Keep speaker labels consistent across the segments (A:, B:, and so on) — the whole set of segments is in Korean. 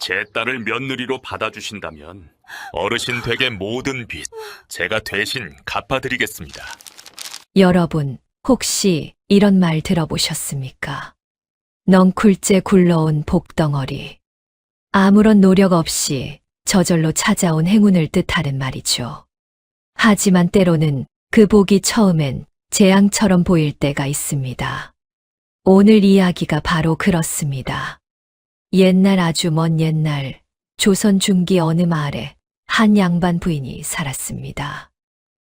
A: 제 딸을 며느리로 받아주신다면 어르신 댁의 모든 빚 제가 대신 갚아드리겠습니다.
B: 여러분, 혹시 이런 말 들어보셨습니까? 넝쿨째 굴러온 복덩어리. 아무런 노력 없이 저절로 찾아온 행운을 뜻하는 말이죠. 하지만 때로는 그 복이 처음엔 재앙처럼 보일 때가 있습니다. 오늘 이야기가 바로 그렇습니다. 옛날 아주 먼 옛날 조선 중기 어느 마을에 한 양반 부인이 살았습니다.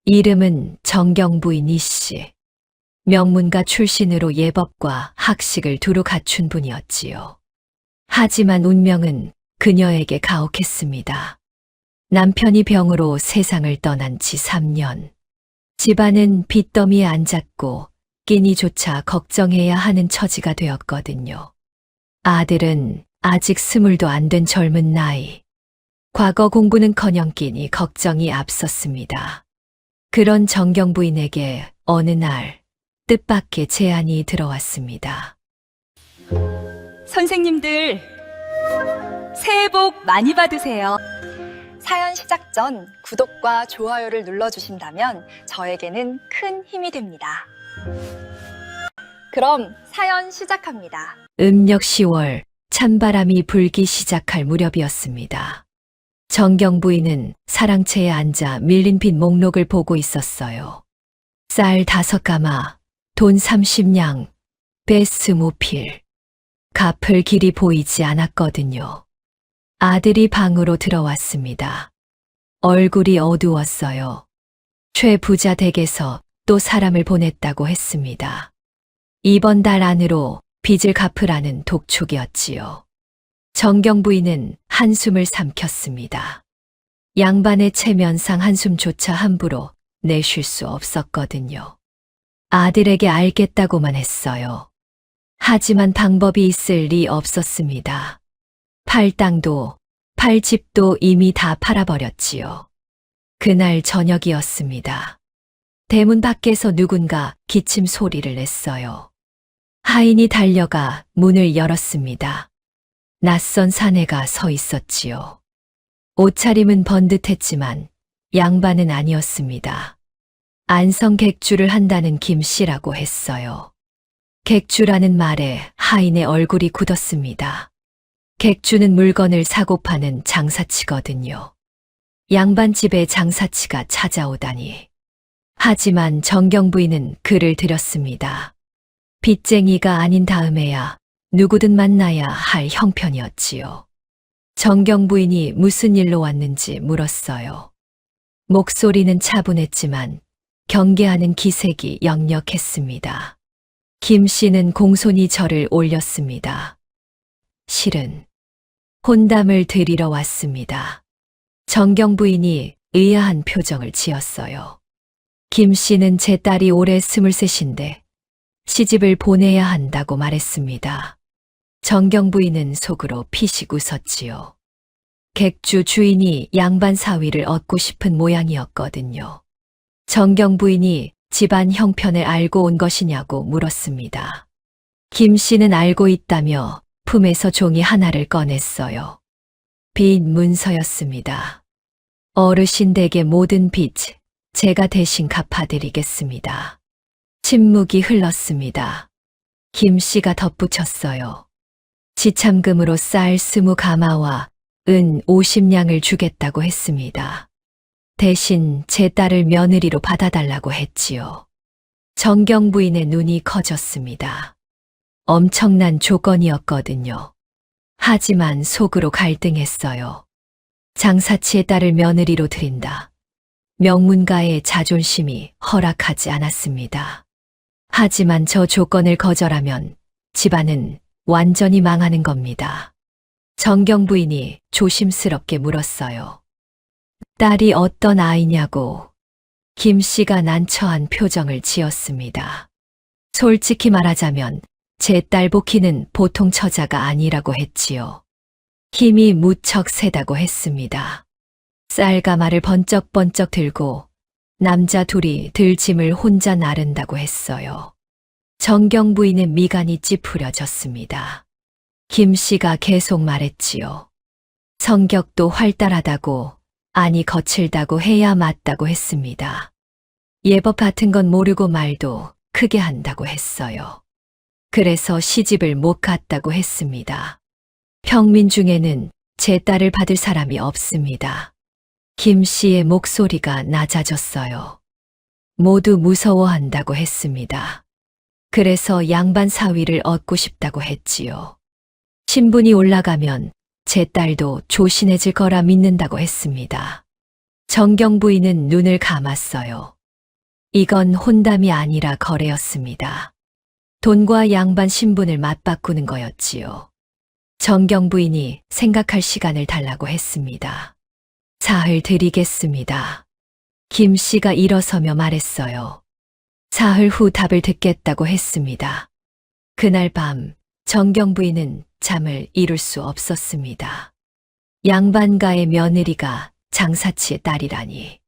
B: 이름은 정경 부인 이씨. 명문가 출신으로 예법과 학식을 두루 갖춘 분이었지요. 하지만 운명은 그녀에게 가혹했습니다. 남편이 병으로 세상을 떠난 지 3년. 집안은 빚더미에 앉았고 끼니조차 걱정해야 하는 처지가 되었거든요. 아들은 아직 20도 안 된 젊은 나이. 과거 공부는커녕 끼니 걱정이 앞섰습니다. 그런 정경 부인에게 어느 날 뜻밖의 제안이 들어왔습니다.
C: 선생님들, 새해 복 많이 받으세요.
D: 사연 시작 전 구독과 좋아요를 눌러주신다면 저에게는 큰 힘이 됩니다. 그럼 사연 시작합니다.
B: 음력 10월 찬바람이 불기 시작할 무렵이었습니다. 정경 부인은 사랑채에 앉아 밀린 빚 목록을 보고 있었어요. 쌀 5가마, 돈 30냥, 배 20필. 갚을 길이 보이지 않았거든요. 아들이 방으로 들어왔습니다. 얼굴이 어두웠어요. 최 부자 댁에서 또 사람을 보냈다고 했습니다. 이번 달 안으로 빚을 갚으라는 독촉이었지요. 정경 부인은 한숨을 삼켰습니다. 양반의 체면상 한숨조차 함부로 내쉴 수 없었거든요. 아들에게 알겠다고만 했어요. 하지만 방법이 있을 리 없었습니다. 팔 땅도, 팔 집도 이미 다 팔아버렸지요. 그날 저녁이었습니다. 대문 밖에서 누군가 기침 소리를 냈어요. 하인이 달려가 문을 열었습니다. 낯선 사내가 서 있었지요. 옷차림은 번듯했지만 양반은 아니었습니다. 안성 객주를 한다는 김씨라고 했어요. 객주라는 말에 하인의 얼굴이 굳었습니다. 객주는 물건을 사고 파는 장사치거든요. 양반 집에 장사치가 찾아오다니. 하지만 정경 부인은 글을 들였습니다. 빚쟁이가 아닌 다음에야 누구든 만나야 할 형편이었지요. 정경 부인이 무슨 일로 왔는지 물었어요. 목소리는 차분했지만 경계하는 기색이 역력했습니다. 김 씨는 공손히 절을 올렸습니다. 실은 혼담을 드리러 왔습니다. 정경 부인이 의아한 표정을 지었어요. 김 씨는 제 딸이 올해 23인데 시집을 보내야 한다고 말했습니다. 정경 부인은 속으로 피식 웃었지요. 객주 주인이 양반 사위를 얻고 싶은 모양이었거든요. 정경 부인이 집안 형편을 알고 온 것이냐고 물었습니다. 김 씨는 알고 있다며 품에서 종이 하나를 꺼냈어요. 빚 문서였습니다. 어르신 댁의 모든 빚 제가 대신 갚아드리겠습니다. 침묵이 흘렀습니다. 김 씨가 덧붙였어요. 지참금으로 쌀 20가마와 은 50냥을 주겠다고 했습니다. 대신 제 딸을 며느리로 받아달라고 했지요. 정경 부인의 눈이 커졌습니다. 엄청난 조건이었거든요. 하지만 속으로 갈등했어요. 장사치의 딸을 며느리로 드린다. 명문가의 자존심이 허락하지 않았습니다. 하지만 저 조건을 거절하면 집안은 완전히 망하는 겁니다. 정경 부인이 조심스럽게 물었어요. 딸이 어떤 아이냐고. 김 씨가 난처한 표정을 지었습니다. 솔직히 말하자면 제 딸 복희는 보통 처자가 아니라고 했지요. 힘이 무척 세다고 했습니다. 쌀가마를 번쩍번쩍 들고 남자 둘이 들짐을 혼자 나른다고 했어요. 정경 부인의 미간이 찌푸려졌습니다. 김 씨가 계속 말했지요. 성격도 활달하다고, 아니 거칠다고 해야 맞다고 했습니다. 예법 같은 건 모르고 말도 크게 한다고 했어요. 그래서 시집을 못 갔다고 했습니다. 평민 중에는 제 딸을 받을 사람이 없습니다. 김 씨의 목소리가 낮아졌어요. 모두 무서워한다고 했습니다. 그래서 양반 사위를 얻고 싶다고 했지요. 신분이 올라가면 제 딸도 조신해질 거라 믿는다고 했습니다. 정경 부인은 눈을 감았어요. 이건 혼담이 아니라 거래였습니다. 돈과 양반 신분을 맞바꾸는 거였지요. 정경 부인이 생각할 시간을 달라고 했습니다. 사흘 드리겠습니다. 김 씨가 일어서며 말했어요. 사흘 후 답을 듣겠다고 했습니다. 그날 밤 정경 부인은 잠을 이룰 수 없었습니다. 양반가의 며느리가 장사치의 딸이라니.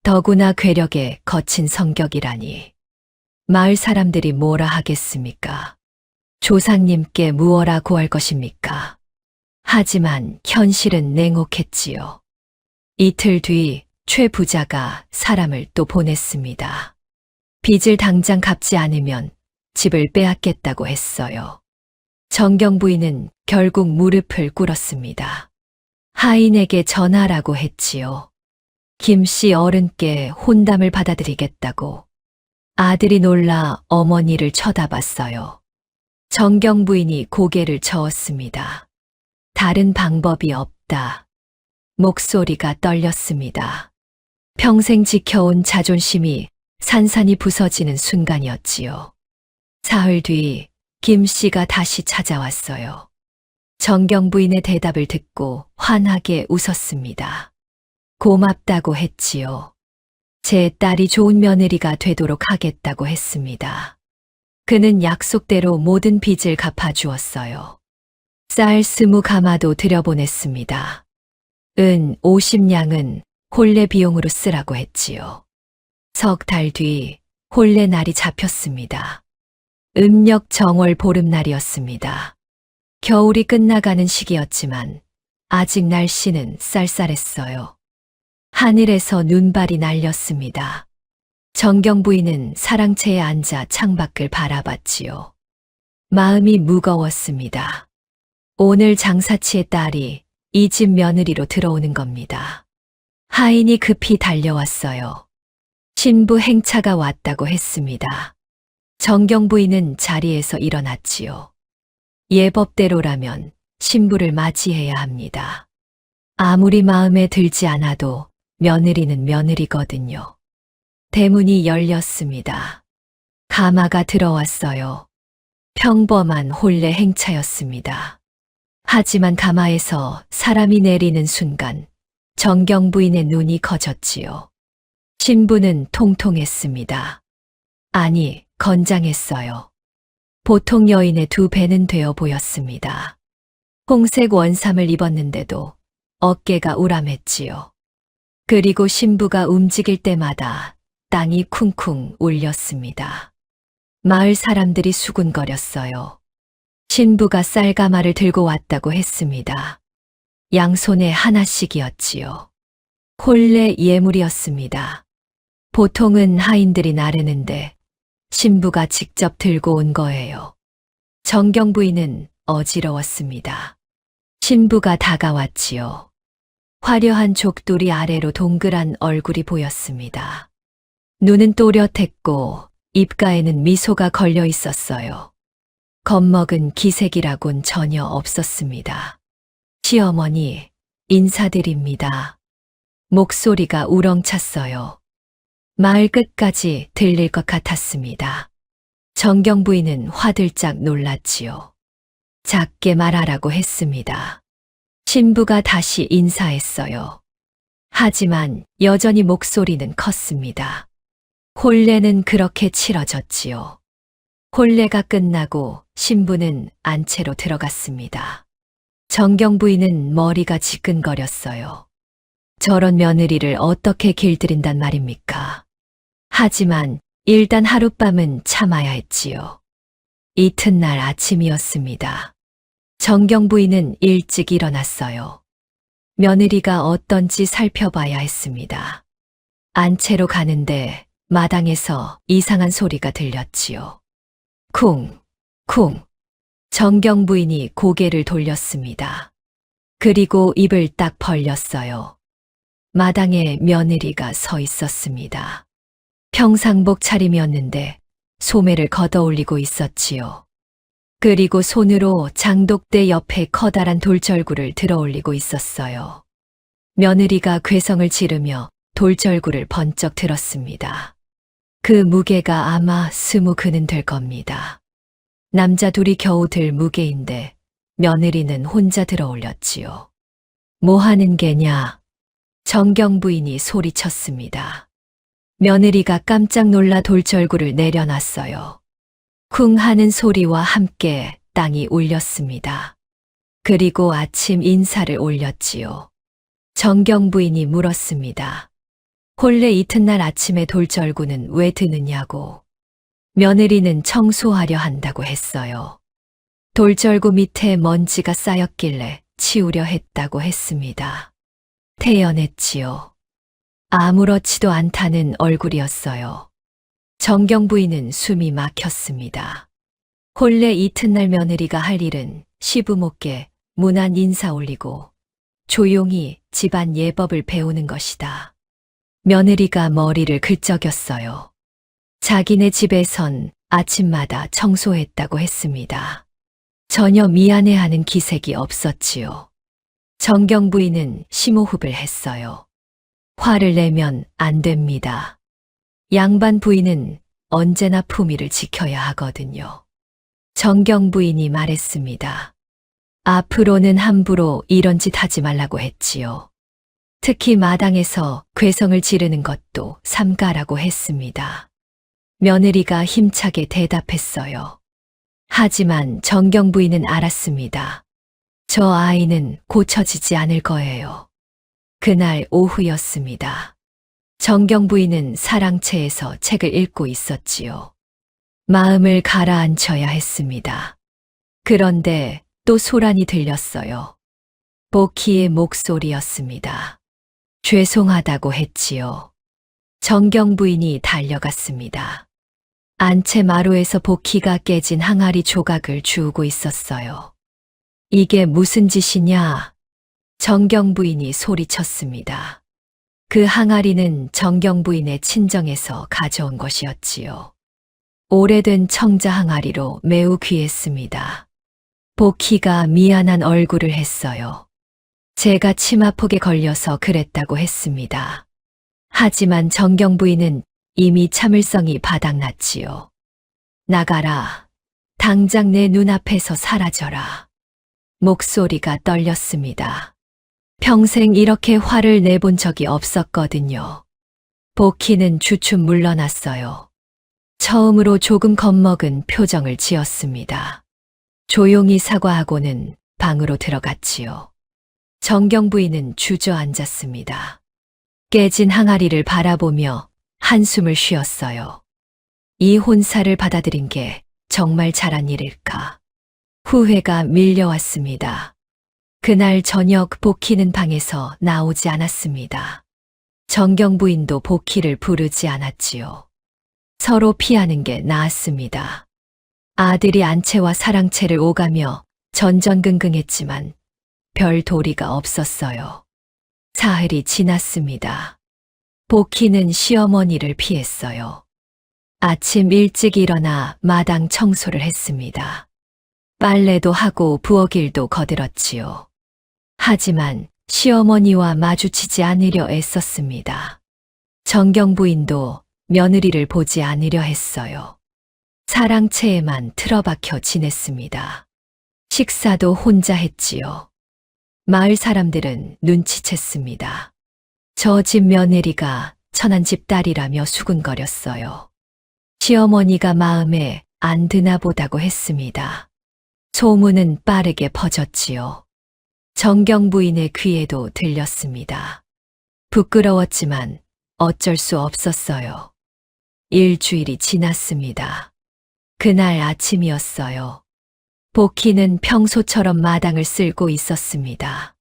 B: 더구나 괴력에 거친 성격이라니. 마을 사람들이 뭐라 하겠습니까? 조상님께 무엇라 구할 것입니까? 하지만 현실은 냉혹했지요. 이틀 뒤 최 부자가 사람을 또 보냈습니다. 빚을 당장 갚지 않으면 집을 빼앗겠다고 했어요. 정경 부인은 결국 무릎을 꿇었습니다. 하인에게 전하라고 했지요. 김 씨 어른께 혼담을 받아들이겠다고. 아들이 놀라 어머니를 쳐다봤어요. 정경 부인이 고개를 저었습니다. 다른 방법이 없다. 목소리가 떨렸습니다. 평생 지켜온 자존심이 산산이 부서지는 순간이었지요. 사흘 뒤 김 씨가 다시 찾아왔어요. 정경 부인의 대답을 듣고 환하게 웃었습니다. 고맙다고 했지요. 제 딸이 좋은 며느리가 되도록 하겠다고 했습니다. 그는 약속대로 모든 빚을 갚아주었어요. 쌀 20가마도 들여보냈습니다. 은 50냥은 혼례 비용으로 쓰라고 했지요. 석 달 뒤 혼례 날이 잡혔습니다. 음력 정월 보름날이었습니다. 겨울이 끝나가는 시기였지만 아직 날씨는 쌀쌀했어요. 하늘에서 눈발이 날렸습니다. 정경 부인은 사랑채에 앉아 창밖을 바라봤지요. 마음이 무거웠습니다. 오늘 장사치의 딸이 이 집 며느리로 들어오는 겁니다. 하인이 급히 달려왔어요. 신부 행차가 왔다고 했습니다. 정경 부인은 자리에서 일어났지요. 예법대로라면 신부를 맞이해야 합니다. 아무리 마음에 들지 않아도 며느리는 며느리거든요. 대문이 열렸습니다. 가마가 들어왔어요. 평범한 혼례 행차였습니다. 하지만 가마에서 사람이 내리는 순간 정경 부인의 눈이 커졌지요. 신부는 통통했습니다. 아니, 건장했어요. 보통 여인의 2배는 되어 보였습니다. 홍색 원삼을 입었는데도 어깨가 우람했지요. 그리고 신부가 움직일 때마다 땅이 쿵쿵 울렸습니다. 마을 사람들이 수군거렸어요. 신부가 쌀가마를 들고 왔다고 했습니다. 양손에 하나씩이었지요. 혼례 예물이었습니다. 보통은 하인들이 나르는데 신부가 직접 들고 온 거예요. 정경 부인은 어지러웠습니다. 신부가 다가왔지요. 화려한 족도리 아래로 동그란 얼굴이 보였습니다. 눈은 또렷했고 입가에는 미소가 걸려 있었어요. 겁먹은 기색이라곤 전혀 없었습니다. 시어머니, 인사드립니다. 목소리가 우렁찼어요. 마을 끝까지 들릴 것 같았습니다. 정경 부인은 화들짝 놀랐지요. 작게 말하라고 했습니다. 신부가 다시 인사했어요. 하지만 여전히 목소리는 컸습니다. 혼례는 그렇게 치러졌지요. 혼례가 끝나고 신부는 안채로 들어갔습니다. 정경 부인은 머리가 지끈거렸어요. 저런 며느리를 어떻게 길들인단 말입니까? 하지만 일단 하룻밤은 참아야 했지요. 이튿날 아침이었습니다. 정경 부인은 일찍 일어났어요. 며느리가 어떤지 살펴봐야 했습니다. 안채로 가는데 마당에서 이상한 소리가 들렸지요. 쿵, 쿵. 정경 부인이 고개를 돌렸습니다. 그리고 입을 딱 벌렸어요. 마당에 며느리가 서 있었습니다. 평상복 차림이었는데 소매를 걷어올리고 있었지요. 그리고 손으로 장독대 옆에 커다란 돌절구를 들어올리고 있었어요. 며느리가 괴성을 지르며 돌절구를 번쩍 들었습니다. 그 무게가 아마 20근은 될 겁니다. 남자 둘이 겨우 들 무게인데 며느리는 혼자 들어올렸지요. 뭐 하는 게냐? 정경 부인이 소리쳤습니다. 며느리가 깜짝 놀라 돌절구를 내려놨어요. 쿵 하는 소리와 함께 땅이 울렸습니다. 그리고 아침 인사를 올렸지요. 정경 부인이 물었습니다. 본래 이튿날 아침에 돌절구는 왜 드느냐고. 며느리는 청소하려 한다고 했어요. 돌절구 밑에 먼지가 쌓였길래 치우려 했다고 했습니다. 태연했지요. 아무렇지도 않다는 얼굴이었어요. 정경 부인은 숨이 막혔습니다. 본래 이튿날 며느리가 할 일은 시부모께 문안 인사 올리고 조용히 집안 예법을 배우는 것이다. 며느리가 머리를 긁적였어요. 자기네 집에선 아침마다 청소했다고 했습니다. 전혀 미안해하는 기색이 없었지요. 정경 부인은 심호흡을 했어요. 화를 내면 안 됩니다. 양반 부인은 언제나 품위를 지켜야 하거든요. 정경 부인이 말했습니다. 앞으로는 함부로 이런 짓 하지 말라고 했지요. 특히 마당에서 괴성을 지르는 것도 삼가라고 했습니다. 며느리가 힘차게 대답했어요. 하지만 정경 부인은 알았습니다. 저 아이는 고쳐지지 않을 거예요. 그날 오후였습니다. 정경 부인은 사랑채에서 책을 읽고 있었지요. 마음을 가라앉혀야 했습니다. 그런데 또 소란이 들렸어요. 복희의 목소리였습니다. 죄송하다고 했지요. 정경 부인이 달려갔습니다. 안채 마루에서 복희가 깨진 항아리 조각을 주우고 있었어요. 이게 무슨 짓이냐? 정경 부인이 소리쳤습니다. 그 항아리는 정경 부인의 친정에서 가져온 것이었지요. 오래된 청자 항아리로 매우 귀했습니다. 복희가 미안한 얼굴을 했어요. 제가 치마폭에 걸려서 그랬다고 했습니다. 하지만 정경 부인은 이미 참을성이 바닥났지요. 나가라. 당장 내 눈앞에서 사라져라. 목소리가 떨렸습니다. 평생 이렇게 화를 내본 적이 없었거든요. 복희는 주춤 물러났어요. 처음으로 조금 겁먹은 표정을 지었습니다. 조용히 사과하고는 방으로 들어갔지요. 정경 부인은 주저앉았습니다. 깨진 항아리를 바라보며 한숨을 쉬었어요. 이 혼사를 받아들인 게 정말 잘한 일일까? 후회가 밀려왔습니다. 그날 저녁 복희는 방에서 나오지 않았습니다. 정경 부인도 복희를 부르지 않았지요. 서로 피하는 게 나았습니다. 아들이 안채와 사랑채를 오가며 전전긍긍했지만 별 도리가 없었어요. 사흘이 지났습니다. 복희는 시어머니를 피했어요. 아침 일찍 일어나 마당 청소를 했습니다. 빨래도 하고 부엌일도 거들었지요. 하지만 시어머니와 마주치지 않으려 애썼습니다. 정경 부인도 며느리를 보지 않으려 했어요. 사랑채에만 틀어박혀 지냈습니다. 식사도 혼자 했지요. 마을 사람들은 눈치챘습니다. 저 집 며느리가 천한 집 딸이라며 수군거렸어요. 시어머니가 마음에 안 드나 보다고 했습니다. 소문은 빠르게 퍼졌지요. 정경 부인의 귀에도 들렸습니다. 부끄러웠지만 어쩔 수 없었어요. 일주일이 지났습니다. 그날 아침이었어요. 복희는 평소처럼 마당을 쓸고 있었습니다.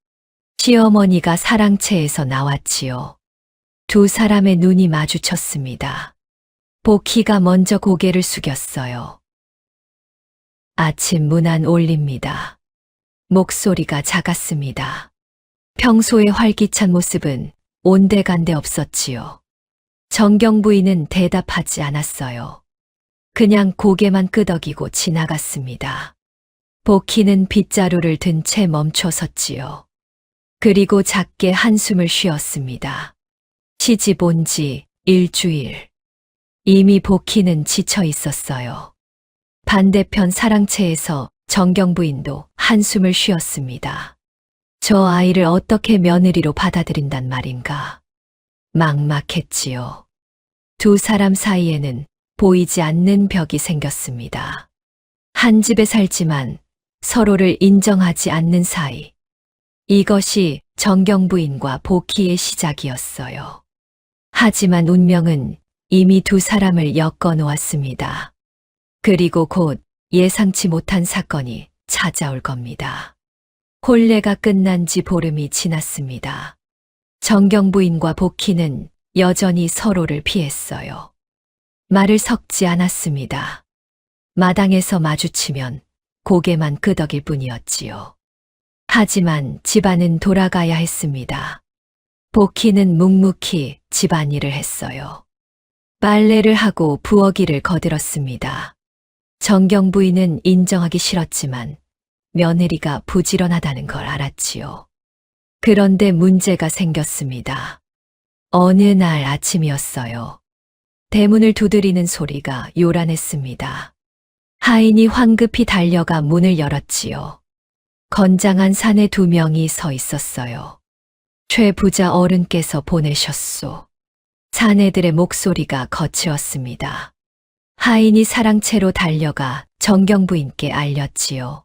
B: 시어머니가 사랑채에서 나왔지요. 두 사람의 눈이 마주쳤습니다. 복희가 먼저 고개를 숙였어요. 아침 문 안 올립니다. 목소리가 작았습니다. 평소의 활기찬 모습은 온데간데 없었지요. 정경 부인은 대답하지 않았어요. 그냥 고개만 끄덕이고 지나갔습니다. 복희는 빗자루를 든 채 멈춰 섰지요. 그리고 작게 한숨을 쉬었습니다. 시집 온 지 일주일. 이미 복희는 지쳐 있었어요. 반대편 사랑채에서 정경 부인도 한숨을 쉬었습니다. 저 아이를 어떻게 며느리로 받아들인단 말인가. 막막했지요. 두 사람 사이에는 보이지 않는 벽이 생겼습니다. 한 집에 살지만 서로를 인정하지 않는 사이. 이것이 정경 부인과 복희의 시작이었어요. 하지만 운명은 이미 두 사람을 엮어 놓았습니다. 그리고 곧 예상치 못한 사건이 찾아올 겁니다. 혼례가 끝난 지 보름이 지났습니다. 정경 부인과 복희는 여전히 서로를 피했어요. 말을 섞지 않았습니다. 마당에서 마주치면 고개만 끄덕일 뿐이었지요. 하지만 집안은 돌아가야 했습니다. 복희는 묵묵히 집안일을 했어요. 빨래를 하고 부엌일을 거들었습니다. 정경 부인은 인정하기 싫었지만 며느리가 부지런하다는 걸 알았지요. 그런데 문제가 생겼습니다. 어느 날 아침이었어요. 대문을 두드리는 소리가 요란했습니다. 하인이 황급히 달려가 문을 열었지요. 건장한 사내 두 명이 서 있었어요. 최 부자 어른께서 보내셨소. 사내들의 목소리가 거칠었습니다. 하인이 사랑채로 달려가 정경 부인께 알렸지요.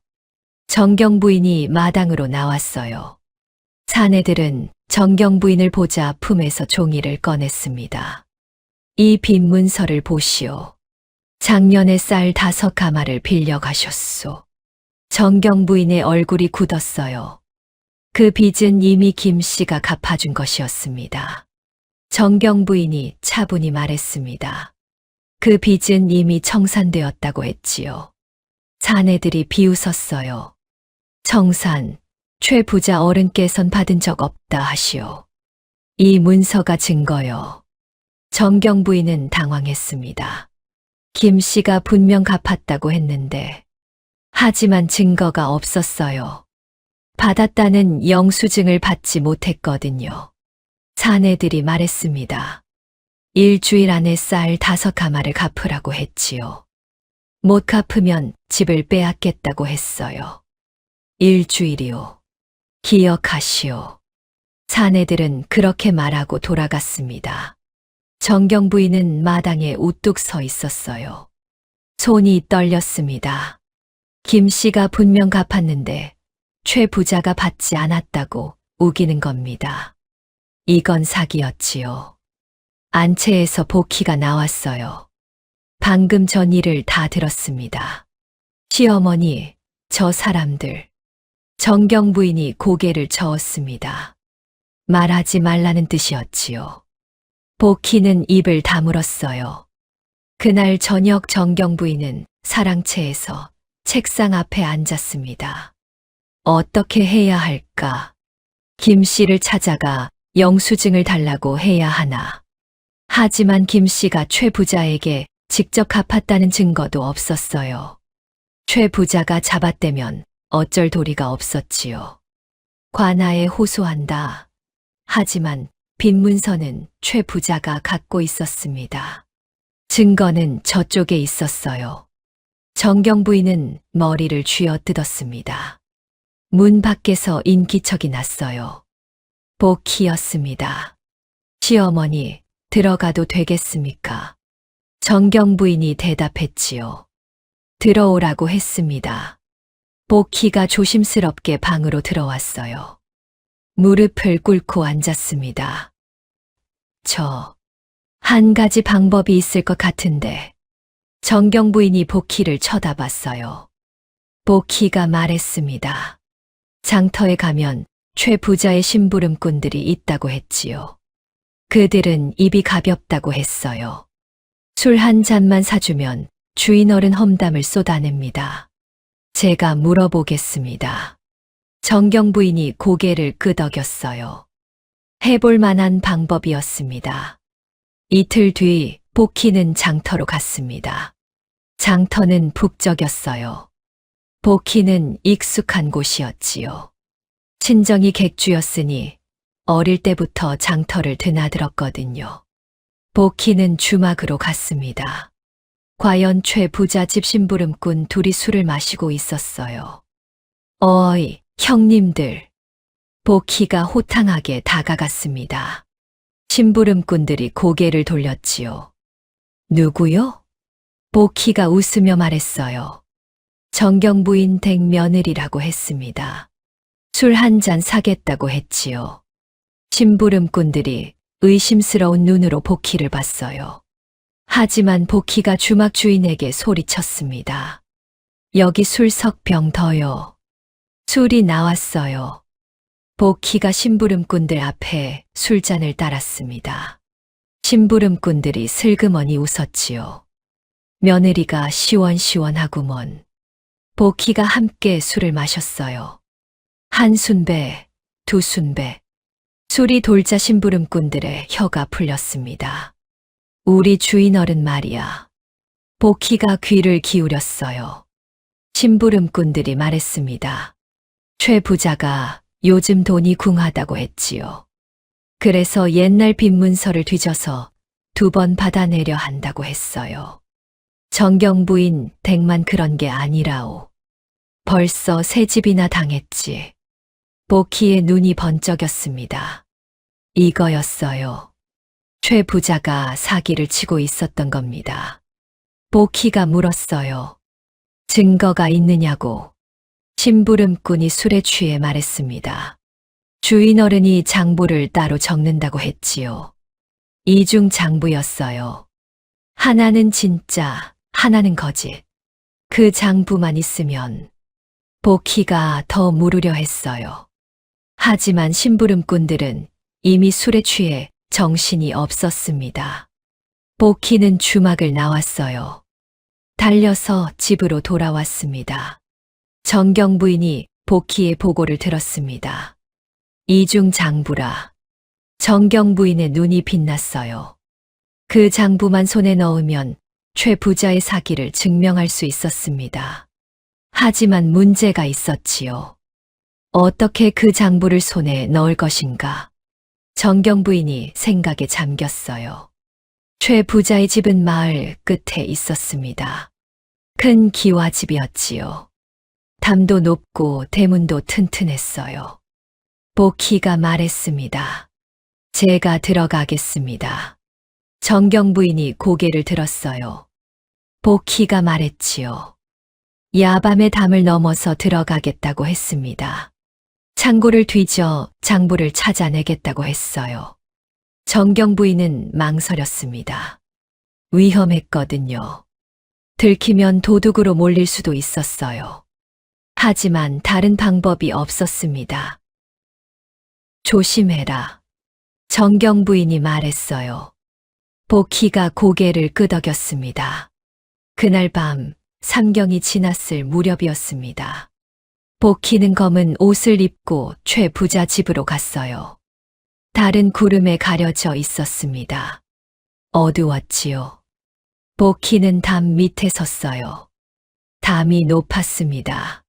B: 정경 부인이 마당으로 나왔어요. 사내들은 정경 부인을 보자 품에서 종이를 꺼냈습니다. 이 빈 문서를 보시오. 작년에 쌀 5가마를 빌려가셨소. 정경 부인의 얼굴이 굳었어요. 그 빚은 이미 김 씨가 갚아준 것이었습니다. 정경 부인이 차분히 말했습니다. 그 빚은 이미 청산되었다고 했지요. 사내들이 비웃었어요. 청산, 최 부자 어른께선 받은 적 없다 하시오. 이 문서가 증거요. 정경 부인은 당황했습니다. 김 씨가 분명 갚았다고 했는데, 하지만 증거가 없었어요. 받았다는 영수증을 받지 못했거든요. 사내들이 말했습니다. 일주일 안에 쌀 5가마를 갚으라고 했지요. 못 갚으면 집을 빼앗겠다고 했어요. 일주일이요. 기억하시오. 사내들은 그렇게 말하고 돌아갔습니다. 정경 부인은 마당에 우뚝 서 있었어요. 손이 떨렸습니다. 김 씨가 분명 갚았는데 최 부자가 받지 않았다고 우기는 겁니다. 이건 사기였지요. 안채에서 복희가 나왔어요. 방금 전 일을 다 들었습니다. 시어머니, 저 사람들. 정경 부인이 고개를 저었습니다. 말하지 말라는 뜻이었지요. 복희는 입을 다물었어요. 그날 저녁 정경 부인은 사랑채에서 책상 앞에 앉았습니다. 어떻게 해야 할까? 김 씨를 찾아가 영수증을 달라고 해야 하나? 하지만 김 씨가 최 부자에게 직접 갚았다는 증거도 없었어요. 최 부자가 잡아떼면 어쩔 도리가 없었지요. 관아에 호소한다. 하지만 빈 문서는 최 부자가 갖고 있었습니다. 증거는 저쪽에 있었어요. 정경 부인은 머리를 쥐어뜯었습니다. 문 밖에서 인기척이 났어요. 복희였습니다. 시어머니, 들어가도 되겠습니까? 정경 부인이 대답했지요. 들어오라고 했습니다. 복희가 조심스럽게 방으로 들어왔어요. 무릎을 꿇고 앉았습니다. 한 가지 방법이 있을 것 같은데. 정경 부인이 복희를 쳐다봤어요. 복희가 말했습니다. 장터에 가면 최 부자의 심부름꾼들이 있다고 했지요. 그들은 입이 가볍다고 했어요. 술 한 잔만 사주면 주인 어른 험담을 쏟아냅니다. 제가 물어보겠습니다. 정경 부인이 고개를 끄덕였어요. 해볼 만한 방법이었습니다. 이틀 뒤 복희는 장터로 갔습니다. 장터는 북적였어요. 복희는 익숙한 곳이었지요. 친정이 객주였으니 어릴 때부터 장터를 드나들었거든요. 복희는 주막으로 갔습니다. 과연 최 부자 집 심부름꾼 둘이 술을 마시고 있었어요. 어이, 형님들. 복희가 호탕하게 다가갔습니다. 심부름꾼들이 고개를 돌렸지요. 누구요? 복희가 웃으며 말했어요. 정경 부인 댁 며느리라고 했습니다. 술 한 잔 사겠다고 했지요. 심부름꾼들이 의심스러운 눈으로 복희를 봤어요. 하지만 복희가 주막 주인에게 소리쳤습니다. 여기 술 석 병 더요. 술이 나왔어요. 복희가 심부름꾼들 앞에 술잔을 따랐습니다. 심부름꾼들이 슬그머니 웃었지요. 며느리가 시원시원하구먼. 복희가 함께 술을 마셨어요. 한 순배, 두 순배. 술이 돌자 심부름꾼들의 혀가 풀렸습니다. 우리 주인 어른 말이야. 복희가 귀를 기울였어요. 심부름꾼들이 말했습니다. 최 부자가 요즘 돈이 궁하다고 했지요. 그래서 옛날 빈문서를 뒤져서 2번 받아내려 한다고 했어요. 정경 부인 댁만 그런 게 아니라오. 벌써 3집이나 당했지. 복희의 눈이 번쩍였습니다. 이거였어요. 최 부자가 사기를 치고 있었던 겁니다. 복희가 물었어요. 증거가 있느냐고. 심부름꾼이 술에 취해 말했습니다. 주인 어른이 장부를 따로 적는다고 했지요. 이중 장부였어요. 하나는 진짜, 하나는 거짓. 그 장부만 있으면 복희가 더 물으려 했어요. 하지만 심부름꾼들은 이미 술에 취해 정신이 없었습니다. 복희는 주막을 나왔어요. 달려서 집으로 돌아왔습니다. 정경 부인이 복희의 보고를 들었습니다. 이중 장부라. 정경 부인의 눈이 빛났어요. 그 장부만 손에 넣으면 최 부자의 사기를 증명할 수 있었습니다. 하지만 문제가 있었지요. 어떻게 그 장부를 손에 넣을 것인가? 정경 부인이 생각에 잠겼어요. 최 부자의 집은 마을 끝에 있었습니다. 큰 기와집이었지요. 담도 높고 대문도 튼튼했어요. 복희가 말했습니다. 제가 들어가겠습니다. 정경 부인이 고개를 들었어요. 복희가 말했지요. 야밤에 담을 넘어서 들어가겠다고 했습니다. 창고를 뒤져 장부를 찾아내겠다고 했어요. 정경 부인은 망설였습니다. 위험했거든요. 들키면 도둑으로 몰릴 수도 있었어요. 하지만 다른 방법이 없었습니다. 조심해라. 정경 부인이 말했어요. 복희가 고개를 끄덕였습니다. 그날 밤 삼경이 지났을 무렵이었습니다. 복희는 검은 옷을 입고 최 부자 집으로 갔어요. 달은 구름에 가려져 있었습니다. 어두웠지요. 복희는 담 밑에 섰어요. 담이 높았습니다.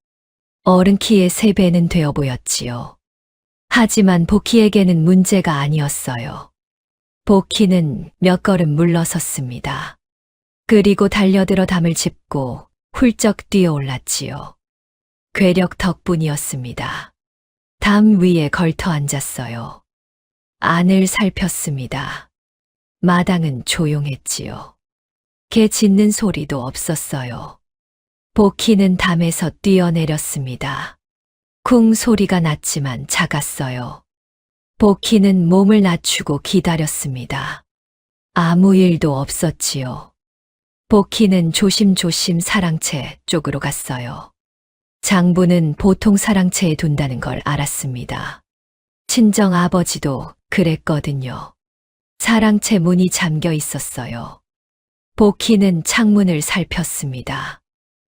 B: 어른 키의 3배는 되어 보였지요. 하지만 복희에게는 문제가 아니었어요. 복희는 몇 걸음 물러섰습니다. 그리고 달려들어 담을 짚고 훌쩍 뛰어올랐지요. 괴력 덕분이었습니다. 담 위에 걸터 앉았어요. 안을 살폈습니다. 마당은 조용했지요. 개 짖는 소리도 없었어요. 복희는 담에서 뛰어내렸습니다. 쿵 소리가 났지만 작았어요. 복희는 몸을 낮추고 기다렸습니다. 아무 일도 없었지요. 복희는 조심조심 사랑채 쪽으로 갔어요. 장부는 보통 사랑채에 둔다는 걸 알았습니다. 친정 아버지도 그랬거든요. 사랑채 문이 잠겨 있었어요. 복희는 창문을 살폈습니다.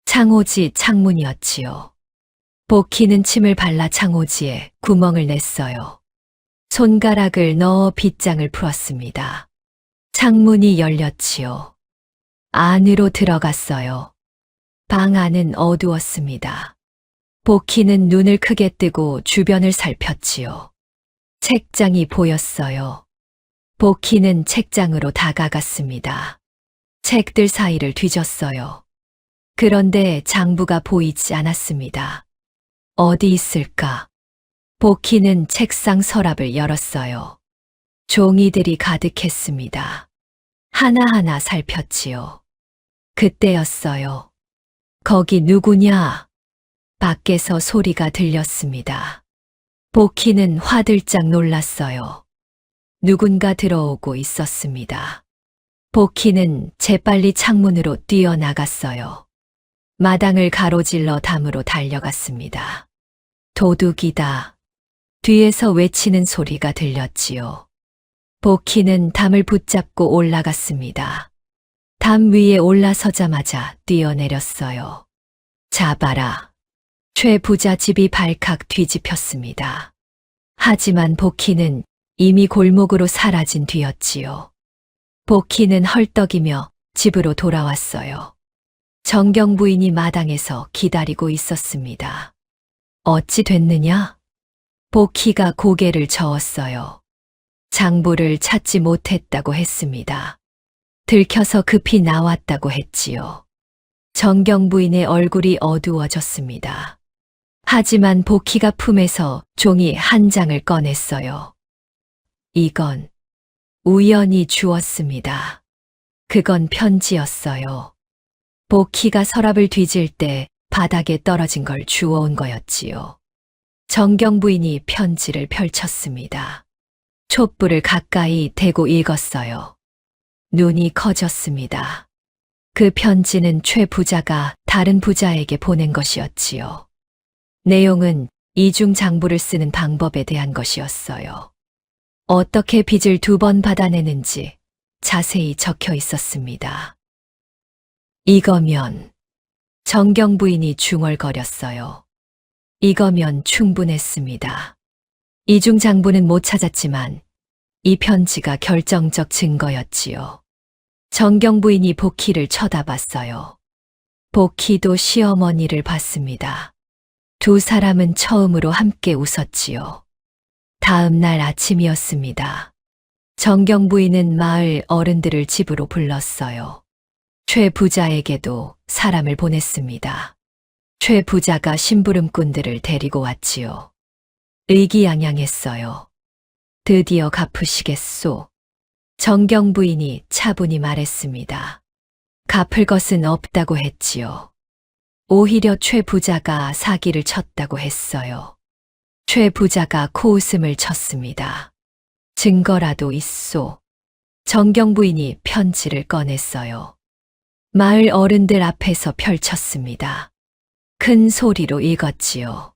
B: 창호지 창문이었지요. 복희는 침을 발라 창호지에 구멍을 냈어요. 손가락을 넣어 빗장을 풀었습니다. 창문이 열렸지요. 안으로 들어갔어요. 방 안은 어두웠습니다. 복희는 눈을 크게 뜨고 주변을 살폈지요. 책장이 보였어요. 복희는 책장으로 다가갔습니다. 책들 사이를 뒤졌어요. 그런데 장부가 보이지 않았습니다. 어디 있을까? 복희는 책상 서랍을 열었어요. 종이들이 가득했습니다. 하나하나 살폈지요. 그때였어요. 거기 누구냐? 밖에서 소리가 들렸습니다. 복희는 화들짝 놀랐어요. 누군가 들어오고 있었습니다. 복희는 재빨리 창문으로 뛰어나갔어요. 마당을 가로질러 담으로 달려갔습니다. 도둑이다. 뒤에서 외치는 소리가 들렸지요. 복희는 담을 붙잡고 올라갔습니다. 담 위에 올라서자마자 뛰어내렸어요. 잡아라. 최 부자 집이 발칵 뒤집혔습니다. 하지만 복희는 이미 골목으로 사라진 뒤였지요. 복희는 헐떡이며 집으로 돌아왔어요. 정경 부인이 마당에서 기다리고 있었습니다. 어찌 됐느냐? 복희가 고개를 저었어요. 장부를 찾지 못했다고 했습니다. 들켜서 급히 나왔다고 했지요. 정경 부인의 얼굴이 어두워졌습니다. 하지만 복희가 품에서 종이 한 장을 꺼냈어요. 이건 우연히 주었습니다. 그건 편지였어요. 복희가 서랍을 뒤질 때 바닥에 떨어진 걸 주워온 거였지요. 정경 부인이 편지를 펼쳤습니다. 촛불을 가까이 대고 읽었어요. 눈이 커졌습니다. 그 편지는 최 부자가 다른 부자에게 보낸 것이었지요. 내용은 이중 장부를 쓰는 방법에 대한 것이었어요. 어떻게 빚을 2번 받아내는지 자세히 적혀 있었습니다. 이거면 정경 부인이 중얼거렸어요. 이거면 충분했습니다. 이중 장부는 못 찾았지만 이 편지가 결정적 증거였지요. 정경 부인이 복희를 쳐다봤어요. 복희도 시어머니를 봤습니다. 두 사람은 처음으로 함께 웃었지요. 다음 날 아침이었습니다. 정경 부인은 마을 어른들을 집으로 불렀어요. 최 부자에게도 사람을 보냈습니다. 최 부자가 심부름꾼들을 데리고 왔지요. 의기양양했어요. 드디어 갚으시겠소? 정경 부인이 차분히 말했습니다. 갚을 것은 없다고 했지요. 오히려 최 부자가 사기를 쳤다고 했어요. 최 부자가 코웃음을 쳤습니다. 증거라도 있소. 정경 부인이 편지를 꺼냈어요. 마을 어른들 앞에서 펼쳤습니다. 큰 소리로 읽었지요.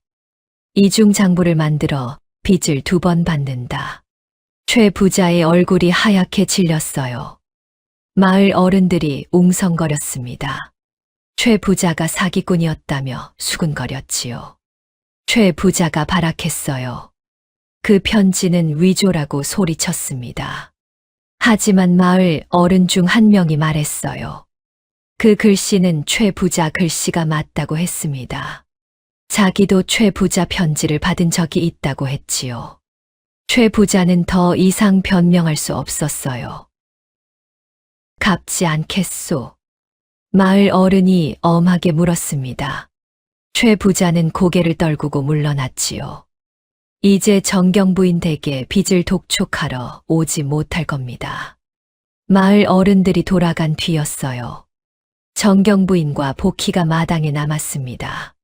B: 이중 장부를 만들어 빚을 2번 받는다. 최 부자의 얼굴이 하얗게 질렸어요. 마을 어른들이 웅성거렸습니다. 최 부자가 사기꾼이었다며 수군거렸지요. 최 부자가 발악했어요. 그 편지는 위조라고 소리쳤습니다. 하지만 마을 어른 중 한 명이 말했어요. 그 글씨는 최 부자 글씨가 맞다고 했습니다. 자기도 최 부자 편지를 받은 적이 있다고 했지요. 최 부자는 더 이상 변명할 수 없었어요. 갚지 않겠소? 마을 어른이 엄하게 물었습니다. 최 부자는 고개를 떨구고 물러났지요. 이제 정경 부인 댁에 빚을 독촉하러 오지 못할 겁니다. 마을 어른들이 돌아간 뒤였어요. 정경 부인과 복희가 마당에 남았습니다.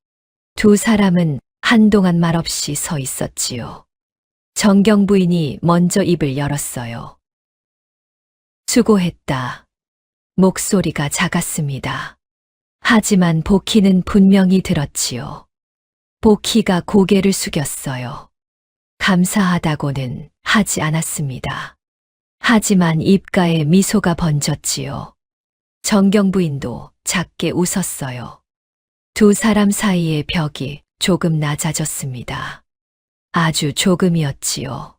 B: 두 사람은 한동안 말없이 서 있었지요. 정경 부인이 먼저 입을 열었어요. 수고했다. 목소리가 작았습니다. 하지만 복희는 분명히 들었지요. 복희가 고개를 숙였어요. 감사하다고는 하지 않았습니다. 하지만 입가에 미소가 번졌지요. 정경 부인도 작게 웃었어요. 두 사람 사이의 벽이 조금 낮아졌습니다. 아주 조금이었지요.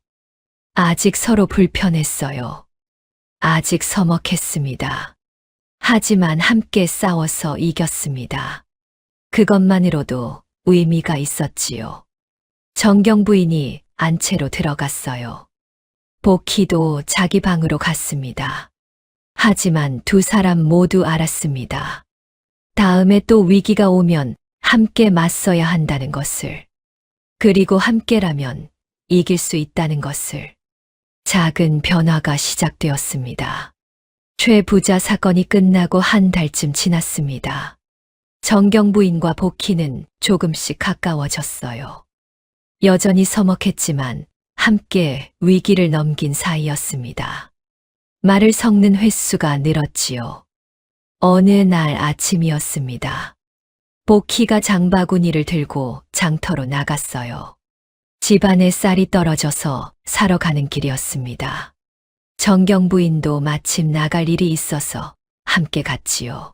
B: 아직 서로 불편했어요. 아직 서먹했습니다. 하지만 함께 싸워서 이겼습니다. 그것만으로도 의미가 있었지요. 정경 부인이 안채로 들어갔어요. 복희도 자기 방으로 갔습니다. 하지만 두 사람 모두 알았습니다. 다음에 또 위기가 오면 함께 맞서야 한다는 것을. 그리고 함께라면 이길 수 있다는 것을. 작은 변화가 시작되었습니다. 최 부자 사건이 끝나고 한 달쯤 지났습니다. 정경 부인과 복희는 조금씩 가까워졌어요. 여전히 서먹했지만 함께 위기를 넘긴 사이였습니다. 말을 섞는 횟수가 늘었지요. 어느 날 아침이었습니다. 복희가 장바구니를 들고 장터로 나갔어요. 집안에 쌀이 떨어져서 사러 가는 길이었습니다. 정경 부인도 마침 나갈 일이 있어서 함께 갔지요.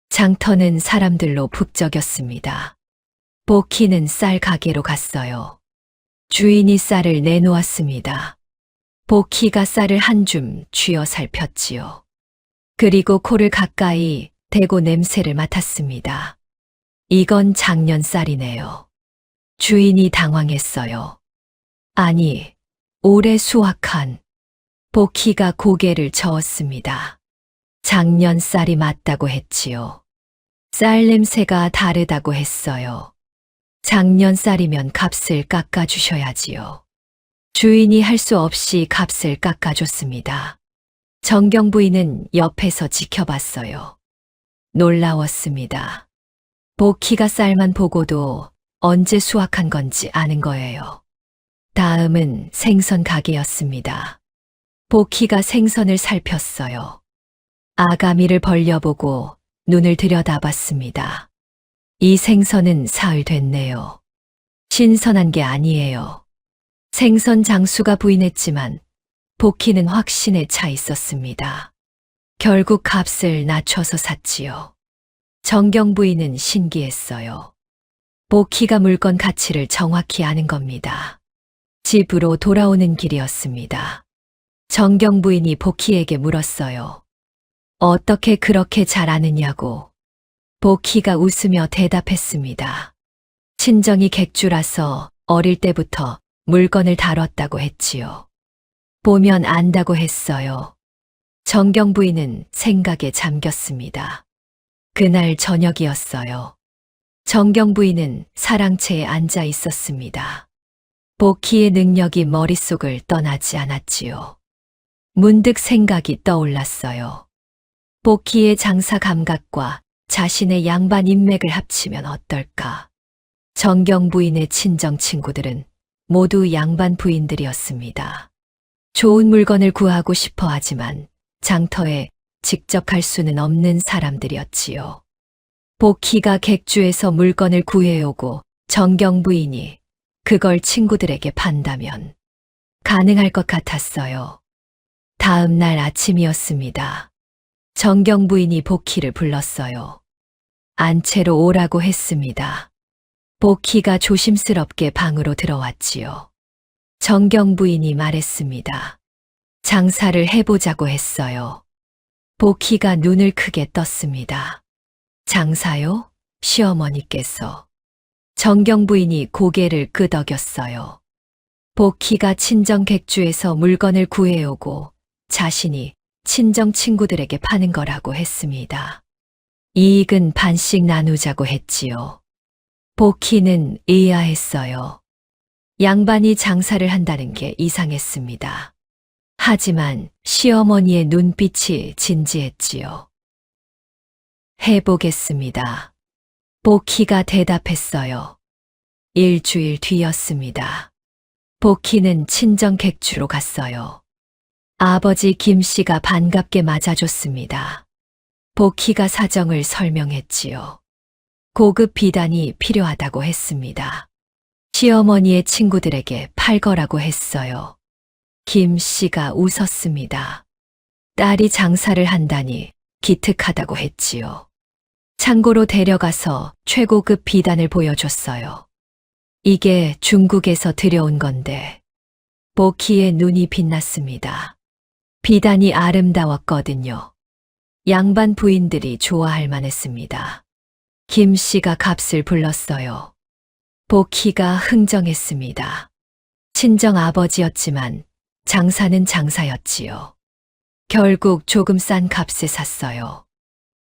B: 장터는 사람들로 북적였습니다. 복희는 쌀 가게로 갔어요. 주인이 쌀을 내놓았습니다. 복희가 쌀을 한 줌 쥐어 살폈지요. 그리고 코를 가까이 대고 냄새를 맡았습니다. 이건 작년 쌀이네요. 주인이 당황했어요. 아니, 올해 수확한. 복희가 고개를 저었습니다. 작년 쌀이 맞다고 했지요. 쌀 냄새가 다르다고 했어요. 작년 쌀이면 값을 깎아주셔야지요. 주인이 할 수 없이 값을 깎아줬습니다. 정경 부인은 옆에서 지켜봤어요. 놀라웠습니다. 복희가 쌀만 보고도 언제 수확한 건지 아는 거예요. 다음은 생선 가게였습니다. 복희가 생선을 살폈어요. 아가미를 벌려보고 눈을 들여다봤습니다. 이 생선은 사흘 됐네요. 신선한 게 아니에요. 생선 장수가 부인했지만 복희는 확신에 차 있었습니다. 결국 값을 낮춰서 샀지요. 정경 부인은 신기했어요. 복희가 물건 가치를 정확히 아는 겁니다. 집으로 돌아오는 길이었습니다. 정경 부인이 복희에게 물었어요. 어떻게 그렇게 잘 아느냐고. 복희가 웃으며 대답했습니다. 친정이 객주라서 어릴 때부터 물건을 다뤘다고 했지요. 보면 안다고 했어요. 정경 부인은 생각에 잠겼습니다. 그날 저녁이었어요. 정경 부인은 사랑채에 앉아 있었습니다. 복희의 능력이 머릿속을 떠나지 않았지요. 문득 생각이 떠올랐어요. 복희의 장사 감각과 자신의 양반 인맥을 합치면 어떨까? 정경 부인의 친정 친구들은 모두 양반 부인들이었습니다. 좋은 물건을 구하고 싶어 하지만 장터에 직접 갈 수는 없는 사람들이었지요. 복희가 객주에서 물건을 구해오고 정경 부인이 그걸 친구들에게 판다면 가능할 것 같았어요. 다음 날 아침이었습니다. 정경 부인이 복희를 불렀어요. 안채로 오라고 했습니다. 복희가 조심스럽게 방으로 들어왔지요. 정경 부인이 말했습니다. 장사를 해보자고 했어요. 복희가 눈을 크게 떴습니다. 장사요? 시어머니께서. 정경 부인이 고개를 끄덕였어요. 복희가 친정 객주에서 물건을 구해오고 자신이 친정 친구들에게 파는 거라고 했습니다. 이익은 반씩 나누자고 했지요. 복희는 의아했어요. 양반이 장사를 한다는 게 이상했습니다. 하지만 시어머니의 눈빛이 진지했지요. 해보겠습니다. 복희가 대답했어요. 일주일 뒤였습니다. 복희는 친정 객주로 갔어요. 아버지 김 씨가 반갑게 맞아줬습니다. 복희가 사정을 설명했지요. 고급 비단이 필요하다고 했습니다. 시어머니의 친구들에게 팔거라고 했어요. 김 씨가 웃었습니다. 딸이 장사를 한다니 기특하다고 했지요. 창고로 데려가서 최고급 비단을 보여줬어요. 이게 중국에서 들여온 건데, 보키의 눈이 빛났습니다. 비단이 아름다웠거든요. 양반 부인들이 좋아할 만했습니다. 김 씨가 값을 불렀어요. 보키가 흥정했습니다. 친정 아버지였지만 장사는 장사였지요. 결국 조금 싼 값에 샀어요.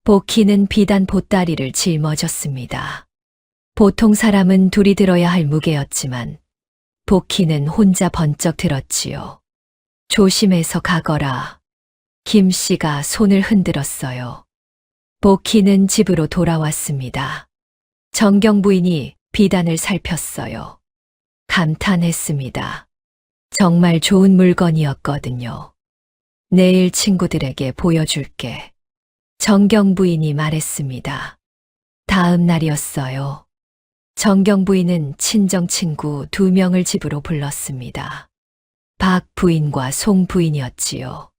B: 보키는 비단 보따리를 짊어졌습니다. 보통 사람은 둘이 들어야 할 무게였지만 보키는 혼자 번쩍 들었지요. 조심해서 가거라. 김 씨가 손을 흔들었어요. 보키는 집으로 돌아왔습니다. 정경 부인이 비단을 살폈어요. 감탄했습니다. 정말 좋은 물건이었거든요. 내일 친구들에게 보여줄게. 정경 부인이 말했습니다. 다음 날이었어요. 정경 부인은 친정 친구 2명을 집으로 불렀습니다. 박 부인과 송 부인이었지요.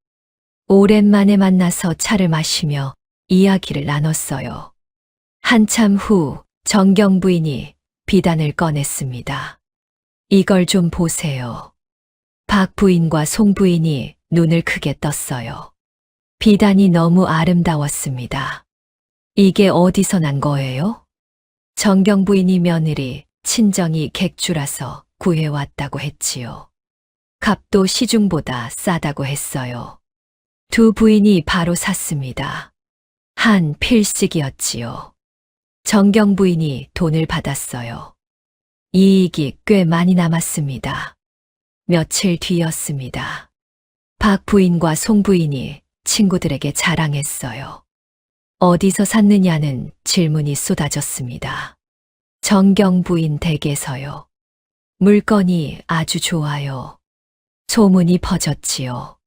B: 오랜만에 만나서 차를 마시며 이야기를 나눴어요. 한참 후 정경 부인이 비단을 꺼냈습니다. 이걸 좀 보세요. 박 부인과 송 부인이 눈을 크게 떴어요. 비단이 너무 아름다웠습니다. 이게 어디서 난 거예요? 정경 부인이 며느리 친정이 객주라서 구해왔다고 했지요. 값도 시중보다 싸다고 했어요. 두 부인이 바로 샀습니다. 한 필식이었지요. 정경 부인이 돈을 받았어요. 이익이 꽤 많이 남았습니다. 며칠 뒤였습니다. 박 부인과 송 부인이 친구들에게 자랑했어요. 어디서 샀느냐는 질문이 쏟아졌습니다. 정경 부인 댁에서요. 물건이 아주 좋아요. 소문이 퍼졌지요.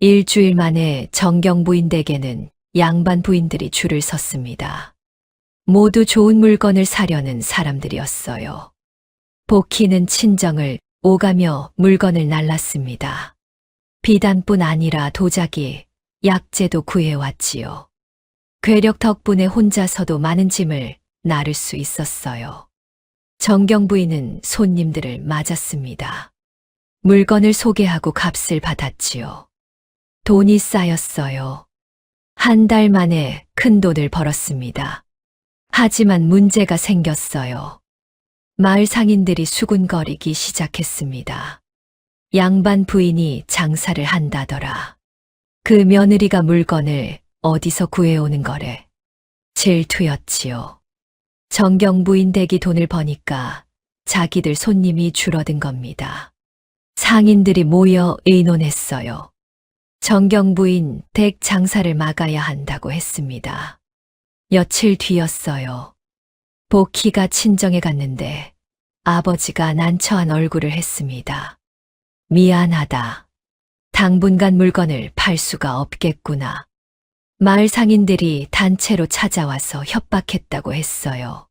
B: 일주일 만에 정경 부인 댁에는 양반 부인들이 줄을 섰습니다. 모두 좋은 물건을 사려는 사람들이었어요. 보키는 친정을 오가며 물건을 날랐습니다. 비단뿐 아니라 도자기, 약재도 구해왔지요. 괴력 덕분에 혼자서도 많은 짐을 나를 수 있었어요. 정경 부인은 손님들을 맞았습니다. 물건을 소개하고 값을 받았지요. 돈이 쌓였어요. 한 달 만에 큰 돈을 벌었습니다. 하지만 문제가 생겼어요. 마을 상인들이 수군거리기 시작했습니다. 양반 부인이 장사를 한다더라. 그 며느리가 물건을 어디서 구해오는 거래. 질투였지요. 정경 부인 댁이 돈을 버니까 자기들 손님이 줄어든 겁니다. 상인들이 모여 의논했어요. 정경 부인 댁 장사를 막아야 한다고 했습니다. 며칠 뒤였어요. 보키가 친정에 갔는데 아버지가 난처한 얼굴을 했습니다. 미안하다. 당분간 물건을 팔 수가 없겠구나. 마을 상인들이 단체로 찾아와서 협박했다고 했어요.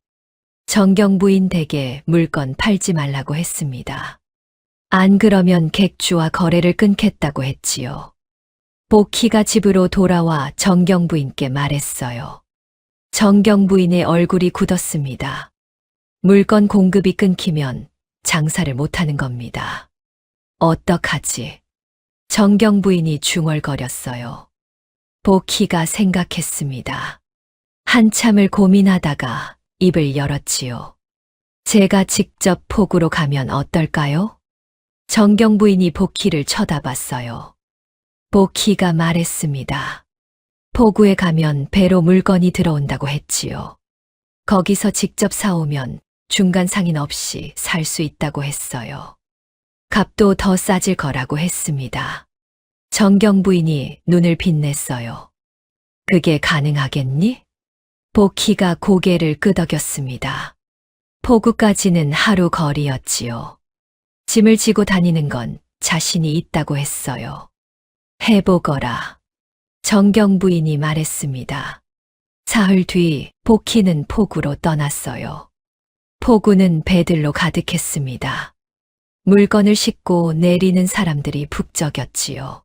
B: 정경 부인 댁에 물건 팔지 말라고 했습니다. 안 그러면 객주와 거래를 끊겠다고 했지요. 보키가 집으로 돌아와 정경 부인께 말했어요. 정경 부인의 얼굴이 굳었습니다. 물건 공급이 끊기면 장사를 못하는 겁니다. 어떡하지? 정경 부인이 중얼거렸어요. 보키가 생각했습니다. 한참을 고민하다가 입을 열었지요. 제가 직접 포구로 가면 어떨까요? 정경 부인이 보키를 쳐다봤어요. 보키가 말했습니다. 포구에 가면 배로 물건이 들어온다고 했지요. 거기서 직접 사오면 중간 상인 없이 살 수 있다고 했어요. 값도 더 싸질 거라고 했습니다. 정경 부인이 눈을 빛냈어요. 그게 가능하겠니? 보키가 고개를 끄덕였습니다. 포구까지는 하루 거리였지요. 짐을 지고 다니는 건 자신이 있다고 했어요. 해보거라. 정경 부인이 말했습니다. 사흘 뒤 보키는 포구로 떠났어요. 포구는 배들로 가득했습니다. 물건을 싣고 내리는 사람들이 북적였지요.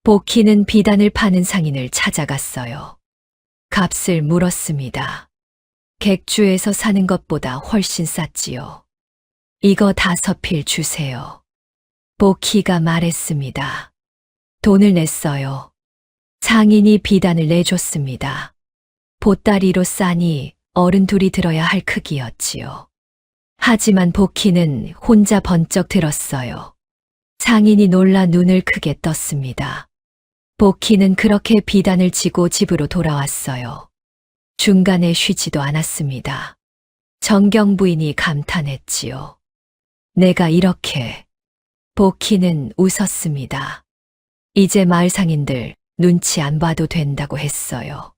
B: 복희는 비단을 파는 상인을 찾아갔어요. 값을 물었습니다. 객주에서 사는 것보다 훨씬 쌌지요. 이거 5필 주세요. 복희가 말했습니다. 돈을 냈어요. 상인이 비단을 내줬습니다. 보따리로 싸니 어른 둘이 들어야 할 크기였지요. 하지만 복희는 혼자 번쩍 들었어요. 상인이 놀라 눈을 크게 떴습니다. 복희는 그렇게 비단을 지고 집으로 돌아왔어요. 중간에 쉬지도 않았습니다. 정경 부인이 감탄했지요. 내가 이렇게. 복희는 웃었습니다. 이제 마을 상인들 눈치 안 봐도 된다고 했어요.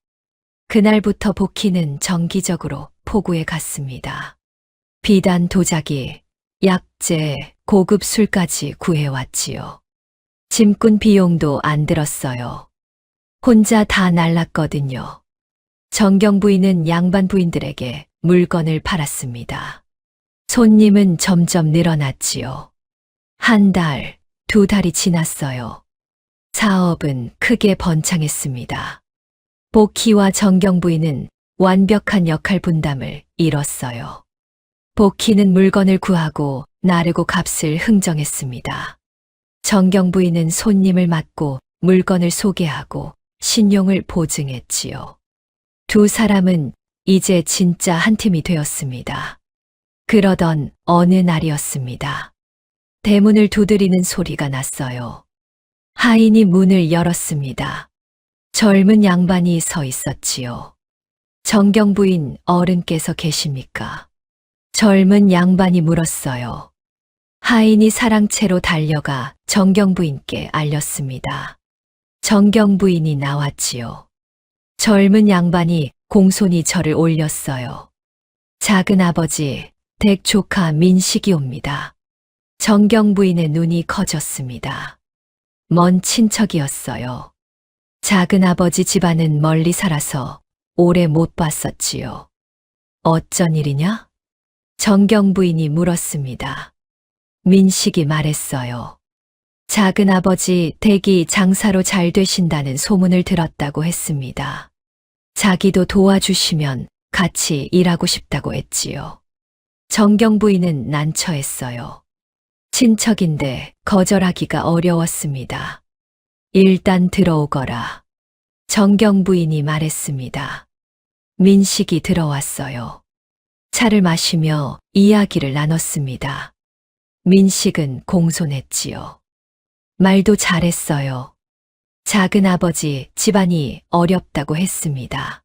B: 그날부터 복희는 정기적으로 포구에 갔습니다. 비단 도자기, 약재, 고급 술까지 구해왔지요. 짐꾼 비용도 안 들었어요. 혼자 다 날랐거든요. 정경 부인은 양반 부인들에게 물건을 팔았습니다. 손님은 점점 늘어났지요. 1달, 2달이 지났어요. 사업은 크게 번창했습니다. 복희와 정경 부인은 완벽한 역할 분담을 이뤘어요. 복희는 물건을 구하고 나르고 값을 흥정했습니다. 정경 부인은 손님을 맡고 물건을 소개하고 신용을 보증했지요. 두 사람은 이제 진짜 한 팀이 되었습니다. 그러던 어느 날이었습니다. 대문을 두드리는 소리가 났어요. 하인이 문을 열었습니다. 젊은 양반이 서 있었지요. 정경 부인 어른께서 계십니까? 젊은 양반이 물었어요. 하인이 사랑채로 달려가 정경 부인께 알렸습니다. 정경 부인이 나왔지요. 젊은 양반이 공손히 절을 올렸어요. 작은 아버지, 댁 조카 민식이 옵니다. 정경 부인의 눈이 커졌습니다. 먼 친척이었어요. 작은 아버지 집안은 멀리 살아서 오래 못 봤었지요. 어쩐 일이냐? 정경 부인이 물었습니다. 민식이 말했어요. 작은 아버지 댁이 장사로 잘 되신다는 소문을 들었다고 했습니다. 자기도 도와주시면 같이 일하고 싶다고 했지요. 정경 부인은 난처했어요. 친척인데 거절하기가 어려웠습니다. 일단 들어오거라. 정경 부인이 말했습니다. 민식이 들어왔어요. 차를 마시며 이야기를 나눴습니다. 민식은 공손했지요. 말도 잘했어요. 작은 아버지 집안이 어렵다고 했습니다.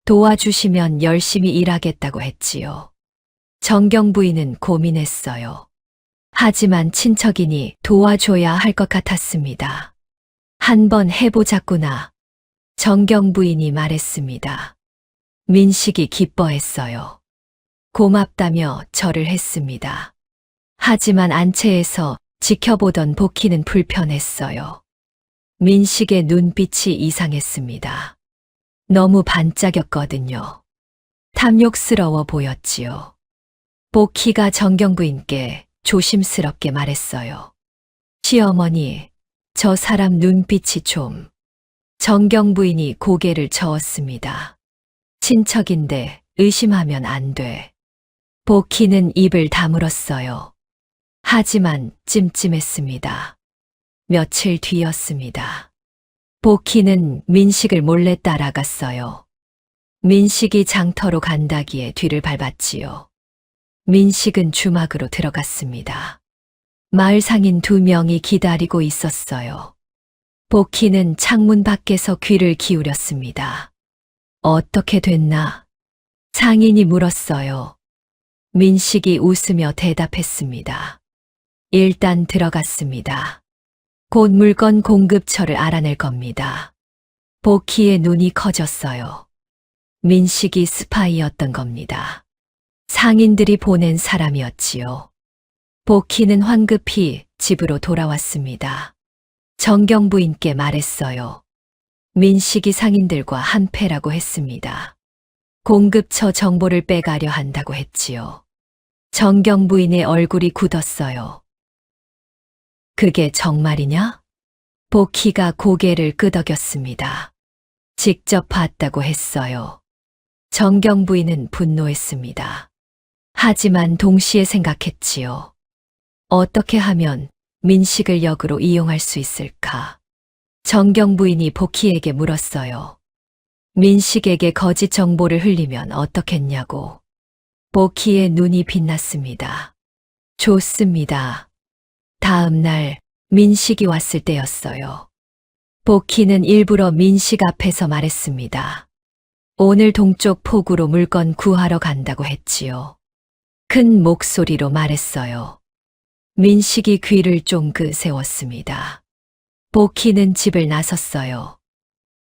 B: 도와주시면 열심히 일하겠다고 했지요. 정경 부인은 고민했어요. 하지만 친척이니 도와줘야 할 것 같았습니다. 한번 해보자꾸나. 정경 부인이 말했습니다. 민식이 기뻐했어요. 고맙다며 절을 했습니다. 하지만 안채에서 지켜보던 복희는 불편했어요. 민식의 눈빛이 이상했습니다. 너무 반짝였거든요. 탐욕스러워 보였지요. 복희가 정경 부인께 조심스럽게 말했어요. 시어머니, 저 사람 눈빛이 좀. 정경 부인이 고개를 저었습니다. 친척인데 의심하면 안 돼. 복희는 입을 다물었어요. 하지만 찜찜했습니다. 며칠 뒤였습니다. 복희는 민식을 몰래 따라갔어요. 민식이 장터로 간다기에 뒤를 밟았지요. 민식은 주막으로 들어갔습니다. 마을 상인 2명이 기다리고 있었어요. 복희는 창문 밖에서 귀를 기울였습니다. 어떻게 됐나? 상인이 물었어요. 민식이 웃으며 대답했습니다. 일단 들어갔습니다. 곧 물건 공급처를 알아낼 겁니다. 복희의 눈이 커졌어요. 민식이 스파이였던 겁니다. 상인들이 보낸 사람이었지요. 복희는 황급히 집으로 돌아왔습니다. 정경 부인께 말했어요. 민식이 상인들과 한패라고 했습니다. 공급처 정보를 빼가려 한다고 했지요. 정경 부인의 얼굴이 굳었어요. 그게 정말이냐? 복희가 고개를 끄덕였습니다. 직접 봤다고 했어요. 정경 부인은 분노했습니다. 하지만 동시에 생각했지요. 어떻게 하면 민식을 역으로 이용할 수 있을까? 정경 부인이 복희에게 물었어요. 민식에게 거짓 정보를 흘리면 어떻겠냐고. 복희의 눈이 빛났습니다. 좋습니다. 다음 날 민식이 왔을 때였어요. 복희는 일부러 민식 앞에서 말했습니다. 오늘 동쪽 포구로 물건 구하러 간다고 했지요. 큰 목소리로 말했어요. 민식이 귀를 쫑긋 세웠습니다. 복희는 집을 나섰어요.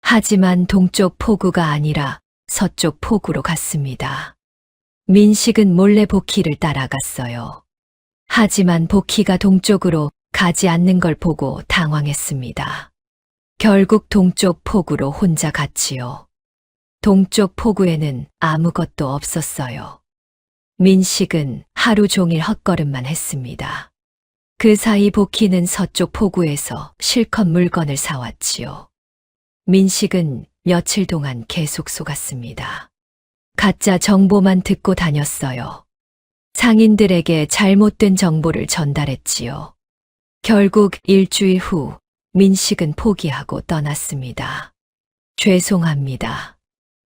B: 하지만 동쪽 포구가 아니라 서쪽 포구로 갔습니다. 민식은 몰래 복희를 따라갔어요. 하지만 복희가 동쪽으로 가지 않는 걸 보고 당황했습니다. 결국 동쪽 포구로 혼자 갔지요. 동쪽 포구에는 아무것도 없었어요. 민식은 하루 종일 헛걸음만 했습니다. 그 사이 복희는 서쪽 포구에서 실컷 물건을 사왔지요. 민식은 며칠 동안 계속 속았습니다. 가짜 정보만 듣고 다녔어요. 상인들에게 잘못된 정보를 전달했지요. 결국 일주일 후 민식은 포기하고 떠났습니다. 죄송합니다.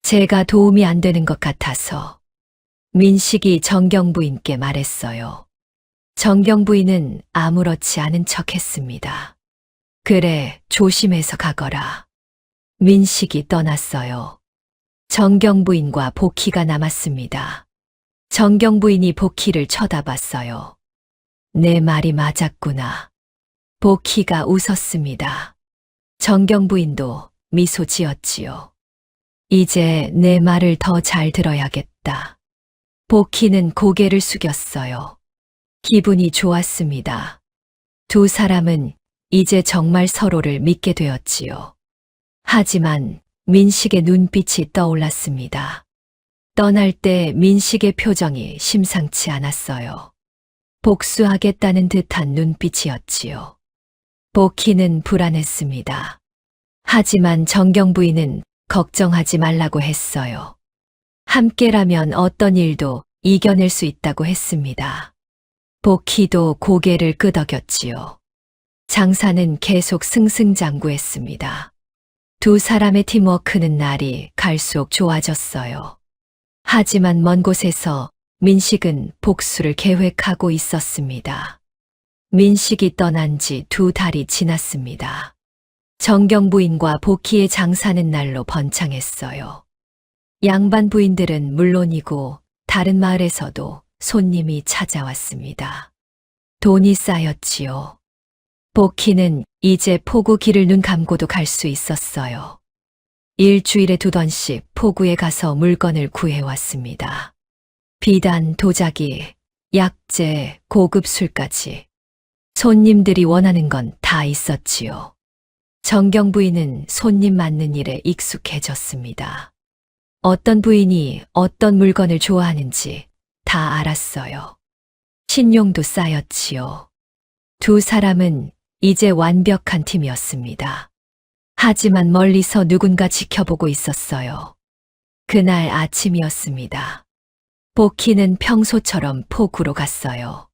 B: 제가 도움이 안 되는 것 같아서. 민식이 정경 부인께 말했어요. 정경 부인은 아무렇지 않은 척 했습니다. 그래, 조심해서 가거라. 민식이 떠났어요. 정경 부인과 복희가 남았습니다. 정경 부인이 복희를 쳐다봤어요. 내 말이 맞았구나. 복희가 웃었습니다. 정경 부인도 미소 지었지요. 이제 내 말을 더 잘 들어야겠다. 복희는 고개를 숙였어요. 기분이 좋았습니다. 두 사람은 이제 정말 서로를 믿게 되었지요. 하지만 민식의 눈빛이 떠올랐습니다. 떠날 때 민식의 표정이 심상치 않았어요. 복수하겠다는 듯한 눈빛이었지요. 복희는 불안했습니다. 하지만 정경 부인은 걱정하지 말라고 했어요. 함께라면 어떤 일도 이겨낼 수 있다고 했습니다. 복희도 고개를 끄덕였지요. 장사는 계속 승승장구했습니다. 두 사람의 팀워크는 날이 갈수록 좋아졌어요. 하지만 먼 곳에서 민식은 복수를 계획하고 있었습니다. 민식이 떠난 지 2달이 지났습니다. 정경 부인과 복희의 장사는 날로 번창했어요. 양반 부인들은 물론이고 다른 마을에서도 손님이 찾아왔습니다. 돈이 쌓였지요. 복희는 이제 포구 길을 눈 감고도 갈 수 있었어요. 일주일에 2번씩 포구에 가서 물건을 구해왔습니다. 비단, 도자기, 약재, 고급 술까지. 손님들이 원하는 건 다 있었지요. 정경 부인은 손님 맞는 일에 익숙해졌습니다. 어떤 부인이 어떤 물건을 좋아하는지 다 알았어요. 신용도 쌓였지요. 두 사람은 이제 완벽한 팀이었습니다. 하지만 멀리서 누군가 지켜보고 있었어요. 그날 아침이었습니다. 복희는 평소처럼 포구로 갔어요.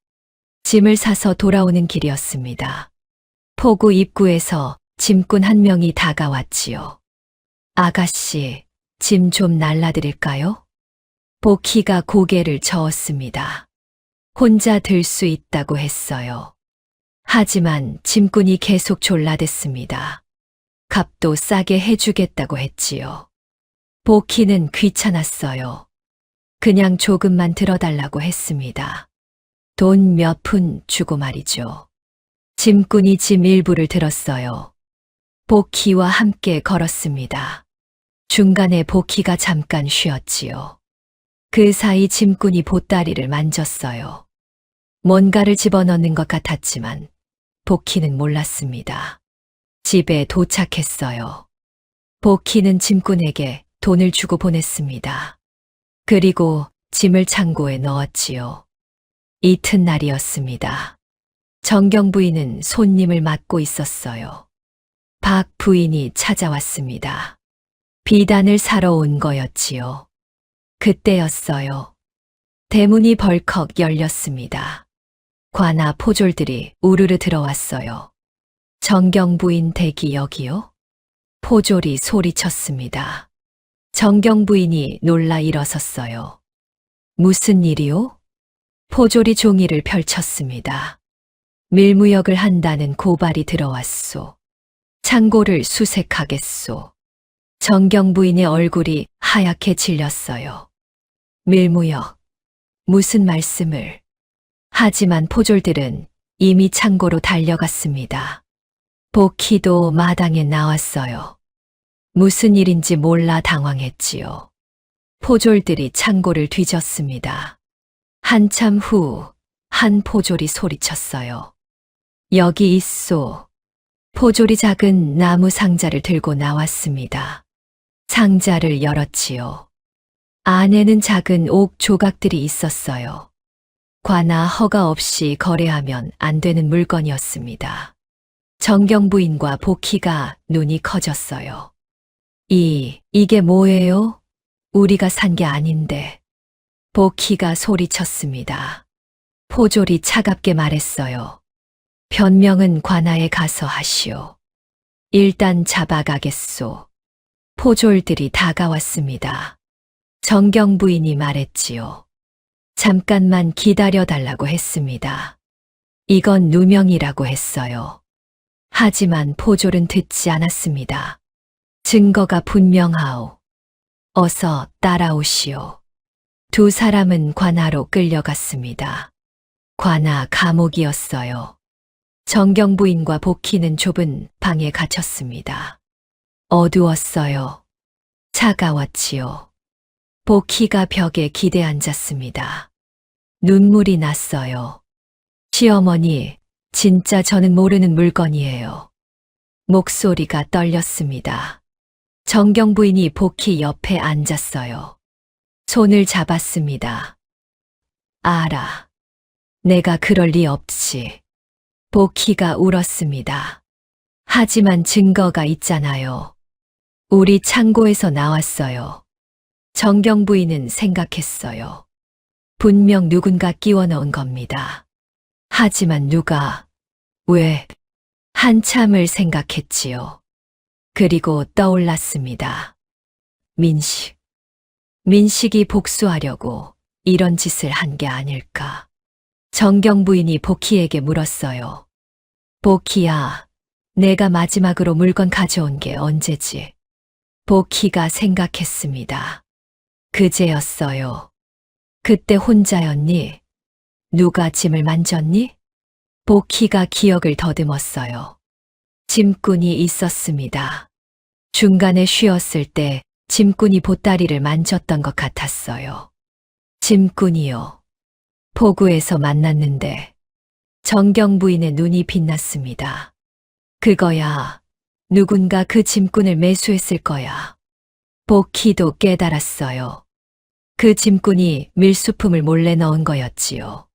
B: 짐을 사서 돌아오는 길이었습니다. 포구 입구에서 짐꾼 한 명이 다가왔지요. 아가씨, 짐 좀 날라드릴까요? 복희가 고개를 저었습니다. 혼자 들 수 있다고 했어요. 하지만 짐꾼이 계속 졸라댔습니다. 값도 싸게 해주겠다고 했지요. 복희는 귀찮았어요. 그냥 조금만 들어달라고 했습니다. 돈 몇 푼 주고 말이죠. 짐꾼이 짐 일부를 들었어요. 복희와 함께 걸었습니다. 중간에 복희가 잠깐 쉬었지요. 그 사이 짐꾼이 보따리를 만졌어요. 뭔가를 집어넣는 것 같았지만 복희는 몰랐습니다. 집에 도착했어요. 복희는 짐꾼에게 돈을 주고 보냈습니다. 그리고 짐을 창고에 넣었지요. 이튿날이었습니다. 정경 부인은 손님을 맡고 있었어요. 박 부인이 찾아왔습니다. 비단을 사러 온 거였지요. 그때였어요. 대문이 벌컥 열렸습니다. 관아 포졸들이 우르르 들어왔어요. 정경 부인 댁이 여기요? 포졸이 소리쳤습니다. 정경 부인이 놀라 일어섰어요. 무슨 일이요? 포졸이 종이를 펼쳤습니다. 밀무역을 한다는 고발이 들어왔소. 창고를 수색하겠소. 정경 부인의 얼굴이 하얗게 질렸어요. 밀무역, 무슨 말씀을? 하지만 포졸들은 이미 창고로 달려갔습니다. 복희도 마당에 나왔어요. 무슨 일인지 몰라 당황했지요. 포졸들이 창고를 뒤졌습니다. 한참 후 한 포졸이 소리쳤어요. 여기 있소. 포졸이 작은 나무 상자를 들고 나왔습니다. 상자를 열었지요. 안에는 작은 옥 조각들이 있었어요. 관아 허가 없이 거래하면 안 되는 물건이었습니다. 정경 부인과 복희가 눈이 커졌어요. 이게 뭐예요? 우리가 산 게 아닌데. 복희가 소리쳤습니다. 포졸이 차갑게 말했어요. 변명은 관아에 가서 하시오. 일단 잡아가겠소. 포졸들이 다가왔습니다. 정경 부인이 말했지요. 잠깐만 기다려달라고 했습니다. 이건 누명이라고 했어요. 하지만 포졸은 듣지 않았습니다. 증거가 분명하오. 어서 따라오시오. 두 사람은 관아로 끌려갔습니다. 관아 감옥이었어요. 정경 부인과 복희는 좁은 방에 갇혔습니다. 어두웠어요. 차가웠지요. 복희가 벽에 기대 앉았습니다. 눈물이 났어요. 시어머니, 진짜 저는 모르는 물건이에요. 목소리가 떨렸습니다. 정경 부인이 복희 옆에 앉았어요. 손을 잡았습니다. 알아. 내가 그럴 리 없지. 복희가 울었습니다. 하지만 증거가 있잖아요. 우리 창고에서 나왔어요. 정경 부인은 생각했어요. 분명 누군가 끼워 넣은 겁니다. 하지만 누가, 왜? 한참을 생각했지요. 그리고 떠올랐습니다. 민식이 복수하려고 이런 짓을 한 게 아닐까. 정경 부인이 복희에게 물었어요. 복희야, 내가 마지막으로 물건 가져온 게 언제지? 복희가 생각했습니다. 그제였어요. 그때 혼자였니? 누가 짐을 만졌니? 복희가 기억을 더듬었어요. 짐꾼이 있었습니다. 중간에 쉬었을 때 짐꾼이 보따리를 만졌던 것 같았어요. 짐꾼이요. 포구에서 만났는데 정경 부인의 눈이 빛났습니다. 그거야. 누군가 그 짐꾼을 매수했을 거야. 복희도 깨달았어요. 그 짐꾼이 밀수품을 몰래 넣은 거였지요.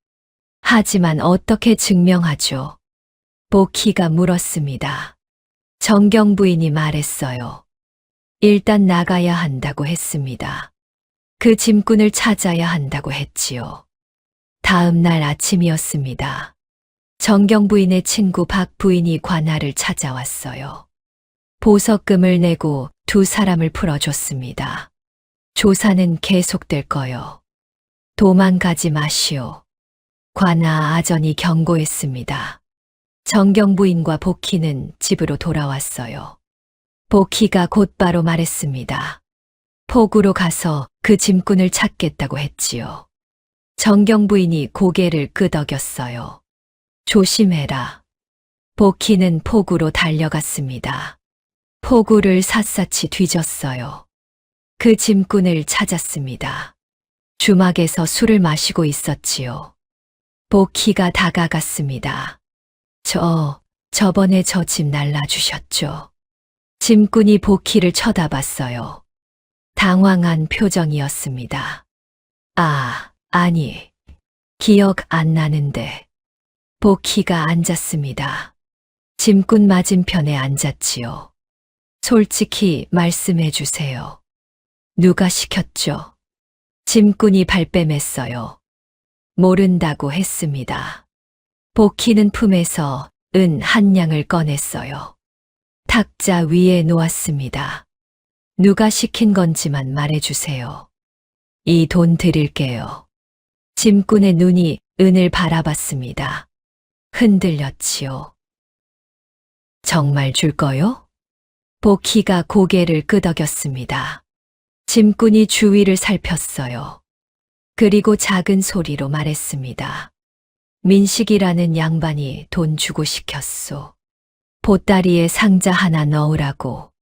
B: 하지만 어떻게 증명하죠? 복희가 물었습니다. 정경 부인이 말했어요. 일단 나가야 한다고 했습니다. 그 짐꾼을 찾아야 한다고 했지요. 다음 날 아침이었습니다. 정경 부인의 친구 박 부인이 관아를 찾아왔어요. 보석금을 내고 두 사람을 풀어줬습니다. 조사는 계속될 거요. 도망가지 마시오. 관아 아전이 경고했습니다. 정경 부인과 복희는 집으로 돌아왔어요. 복희가 곧바로 말했습니다. 포구로 가서 그 짐꾼을 찾겠다고 했지요. 정경 부인이 고개를 끄덕였어요. 조심해라. 복희는 포구로 달려갔습니다. 포구를 샅샅이 뒤졌어요. 그 짐꾼을 찾았습니다. 주막에서 술을 마시고 있었지요. 복희가 다가갔습니다. 저번에 저 짐 날라주셨죠? 짐꾼이 복희를 쳐다봤어요. 당황한 표정이었습니다. 아니, 기억 안 나는데. 복희가 앉았습니다. 짐꾼 맞은편에 앉았지요. 솔직히 말씀해 주세요. 누가 시켰죠? 짐꾼이 발뺌했어요. 모른다고 했습니다. 복희는 품에서 은 한 냥을 꺼냈어요. 탁자 위에 놓았습니다. 누가 시킨 건지만 말해주세요. 이 돈 드릴게요. 짐꾼의 눈이 은을 바라봤습니다. 흔들렸지요. 정말 줄 거요? 복희가 고개를 끄덕였습니다. 짐꾼이 주위를 살폈어요. 그리고 작은 소리로 말했습니다. 민식이라는 양반이 돈 주고 시켰소. 보따리에 상자 하나 넣으라고.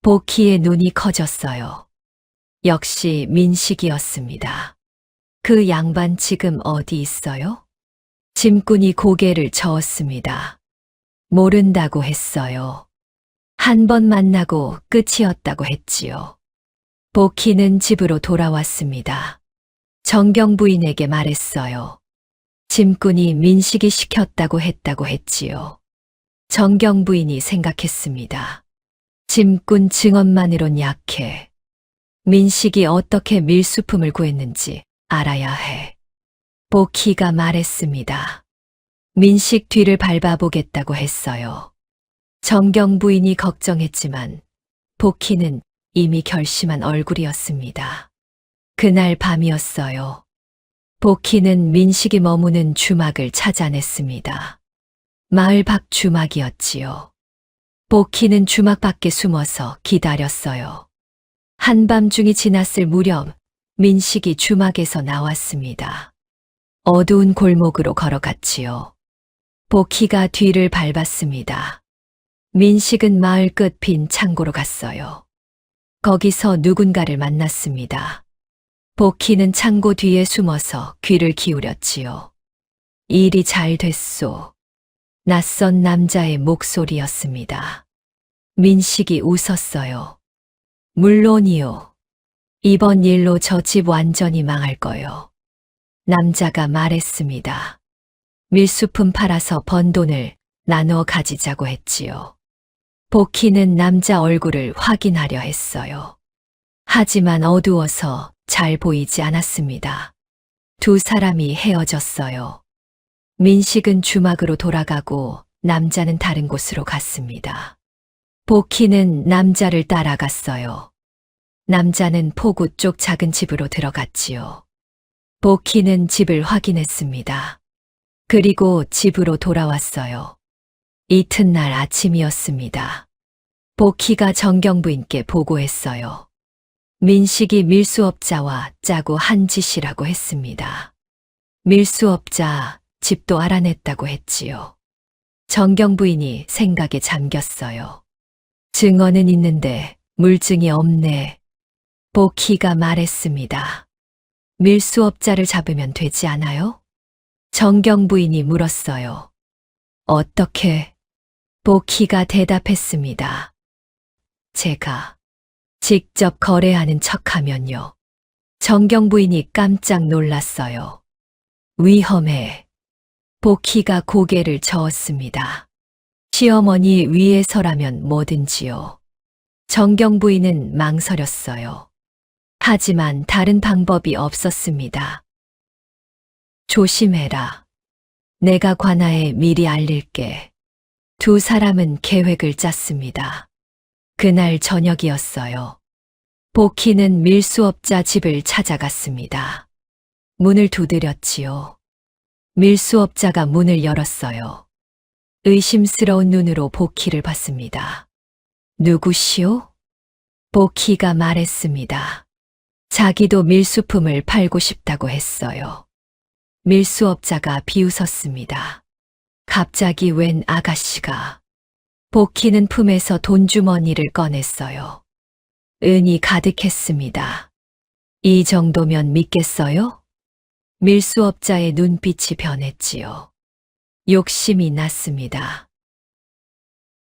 B: 복희의 눈이 커졌어요. 역시 민식이었습니다. 그 양반 지금 어디 있어요? 짐꾼이 고개를 저었습니다. 모른다고 했어요. 한 번 만나고 끝이었다고 했지요. 복희는 집으로 돌아왔습니다. 정경 부인에게 말했어요. 짐꾼이 민식이 시켰다고 했지요. 정경 부인이 생각했습니다. 짐꾼 증언만으론 약해. 민식이 어떻게 밀수품을 구했는지 알아야 해. 복희가 말했습니다. 민식 뒤를 밟아보겠다고 했어요. 정경 부인이 걱정했지만 복희는 이미 결심한 얼굴이었습니다. 그날 밤이었어요. 복희는 민식이 머무는 주막을 찾아냈습니다. 마을 밖 주막이었지요. 복희는 주막 밖에 숨어서 기다렸어요. 한밤중이 지났을 무렵 민식이 주막에서 나왔습니다. 어두운 골목으로 걸어갔지요. 복희가 뒤를 밟았습니다. 민식은 마을 끝 빈 창고로 갔어요. 거기서 누군가를 만났습니다. 복희는 창고 뒤에 숨어서 귀를 기울였지요. 일이 잘 됐소. 낯선 남자의 목소리였습니다. 민식이 웃었어요. 물론이요. 이번 일로 저 집 완전히 망할 거요. 남자가 말했습니다. 밀수품 팔아서 번 돈을 나눠 가지자고 했지요. 복희는 남자 얼굴을 확인하려 했어요. 하지만 어두워서 잘 보이지 않았습니다. 두 사람이 헤어졌어요. 민식은 주막으로 돌아가고 남자는 다른 곳으로 갔습니다. 복희는 남자를 따라갔어요. 남자는 포구 쪽 작은 집으로 들어갔지요. 복희는 집을 확인했습니다. 그리고 집으로 돌아왔어요. 이튿날 아침이었습니다. 복희가 정경 부인께 보고했어요. 민식이 밀수업자와 짜고 한 짓이라고 했습니다. 밀수업자 집도 알아냈다고 했지요. 정경 부인이 생각에 잠겼어요. 증언은 있는데 물증이 없네. 복희가 말했습니다. 밀수업자를 잡으면 되지 않아요? 정경 부인이 물었어요. 어떻게? 복희가 대답했습니다. 제가 직접 거래하는 척하면요. 정경 부인이 깜짝 놀랐어요. 위험해. 복희가 고개를 저었습니다. 시어머니 위에서라면 뭐든지요. 정경 부인은 망설였어요. 하지만 다른 방법이 없었습니다. 조심해라. 내가 관아에 미리 알릴게. 두 사람은 계획을 짰습니다. 그날 저녁이었어요. 복희는 밀수업자 집을 찾아갔습니다. 문을 두드렸지요. 밀수업자가 문을 열었어요. 의심스러운 눈으로 복희를 봤습니다. 누구시오? 복희가 말했습니다. 자기도 밀수품을 팔고 싶다고 했어요. 밀수업자가 비웃었습니다. 갑자기 웬 아가씨가. 복희는 품에서 돈주머니를 꺼냈어요. 은이 가득했습니다. 이 정도면 믿겠어요? 밀수업자의 눈빛이 변했지요. 욕심이 났습니다.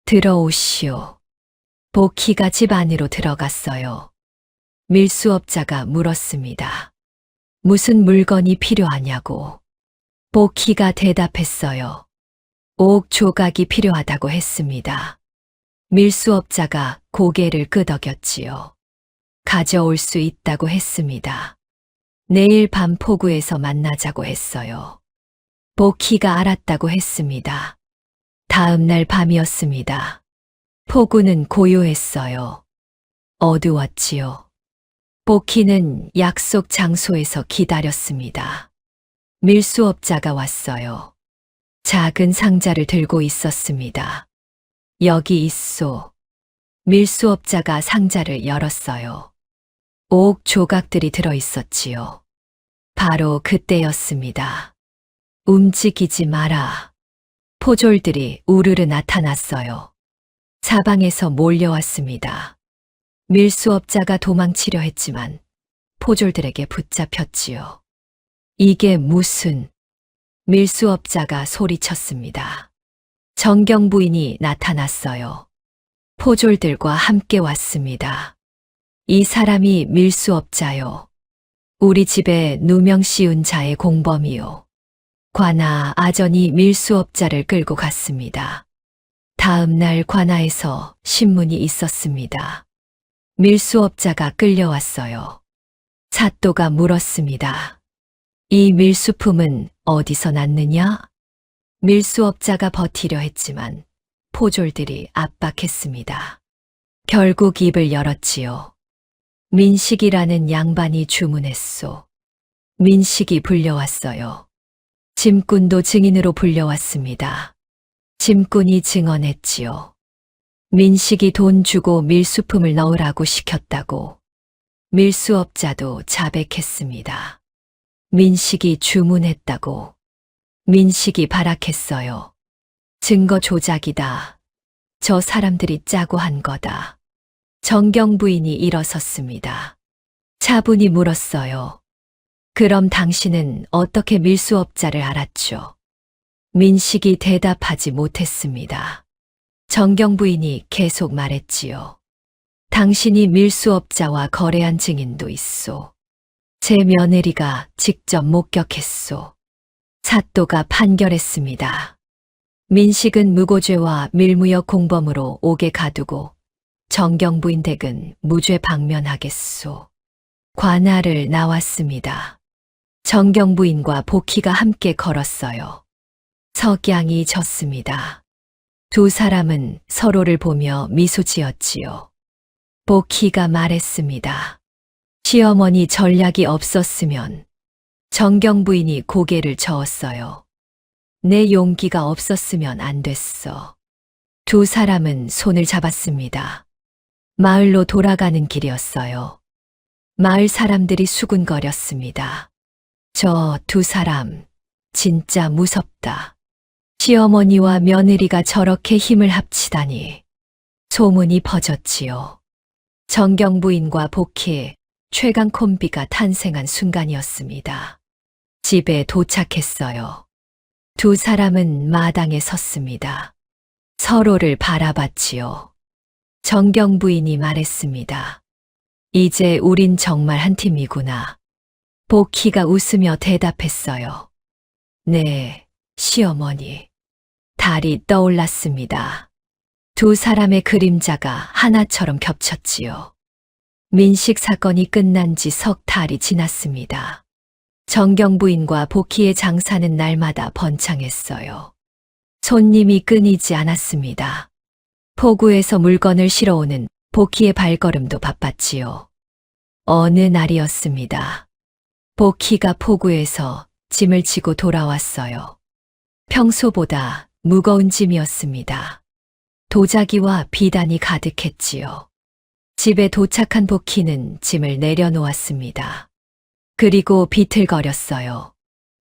B: 들어오시오. 복희가 집 안으로 들어갔어요. 밀수업자가 물었습니다. 무슨 물건이 필요하냐고. 복희가 대답했어요. 5억 조각이 필요하다고 했습니다. 밀수업자가 고개를 끄덕였지요. 가져올 수 있다고 했습니다. 내일 밤 포구에서 만나자고 했어요. 복희가 알았다고 했습니다. 다음 날 밤이었습니다. 포구는 고요했어요. 어두웠지요. 복희는 약속 장소에서 기다렸습니다. 밀수업자가 왔어요. 작은 상자를 들고 있었습니다. 여기 있소. 밀수업자가 상자를 열었어요. 5억 조각들이 들어 있었지요. 바로 그때였습니다. 움직이지 마라. 포졸들이 우르르 나타났어요. 사방에서 몰려왔습니다. 밀수업자가 도망치려 했지만 포졸들에게 붙잡혔지요. 이게 무슨... 밀수업자가 소리쳤습니다. 정경 부인이 나타났어요. 포졸들과 함께 왔습니다. 이 사람이 밀수업자요. 우리 집에 누명 씌운 자의 공범이요. 관아 아전이 밀수업자를 끌고 갔습니다. 다음 날 관아에서 신문이 있었습니다. 밀수업자가 끌려왔어요. 사또가 물었습니다. 이 밀수품은 어디서 났느냐? 밀수업자가 버티려 했지만 포졸들이 압박했습니다. 결국 입을 열었지요. 민식이라는 양반이 주문했소. 민식이 불려왔어요. 짐꾼도 증인으로 불려왔습니다. 짐꾼이 증언했지요. 민식이 돈 주고 밀수품을 넣으라고 시켰다고. 밀수업자도 자백했습니다. 민식이 주문했다고. 민식이 발악했어요. 증거 조작이다. 저 사람들이 짜고 한 거다. 정경 부인이 일어섰습니다. 차분히 물었어요. 그럼 당신은 어떻게 밀수업자를 알았죠? 민식이 대답하지 못했습니다. 정경 부인이 계속 말했지요. 당신이 밀수업자와 거래한 증인도 있소. 제 며느리가 직접 목격했소. 사또가 판결했습니다. 민식은 무고죄와 밀무역 공범으로 옥에 가두고 정경 부인 댁은 무죄 방면하겠소. 관아를 나왔습니다. 정경 부인과 복희가 함께 걸었어요. 석양이 졌습니다. 두 사람은 서로를 보며 미소 지었지요. 복희가 말했습니다. 시어머니 전략이 없었으면. 정경 부인이 고개를 저었어요. 내 용기가 없었으면 안 됐어. 두 사람은 손을 잡았습니다. 마을로 돌아가는 길이었어요. 마을 사람들이 수군거렸습니다. 저 두 사람 진짜 무섭다. 시어머니와 며느리가 저렇게 힘을 합치다니. 소문이 퍼졌지요. 정경 부인과 복희, 최강 콤비가 탄생한 순간이었습니다. 집에 도착했어요. 두 사람은 마당에 섰습니다. 서로를 바라봤지요. 정경 부인이 말했습니다. 이제 우린 정말 한 팀이구나. 복희가 웃으며 대답했어요. 네, 시어머니. 달이 떠올랐습니다. 두 사람의 그림자가 하나처럼 겹쳤지요. 민식 사건이 끝난 지 석 달이 지났습니다. 정경 부인과 복희의 장사는 날마다 번창했어요. 손님이 끊이지 않았습니다. 포구에서 물건을 실어오는 복희의 발걸음도 바빴지요. 어느 날이었습니다. 복희가 포구에서 짐을 지고 돌아왔어요. 평소보다 무거운 짐이었습니다. 도자기와 비단이 가득했지요. 집에 도착한 복희는 짐을 내려놓았습니다. 그리고 비틀거렸어요.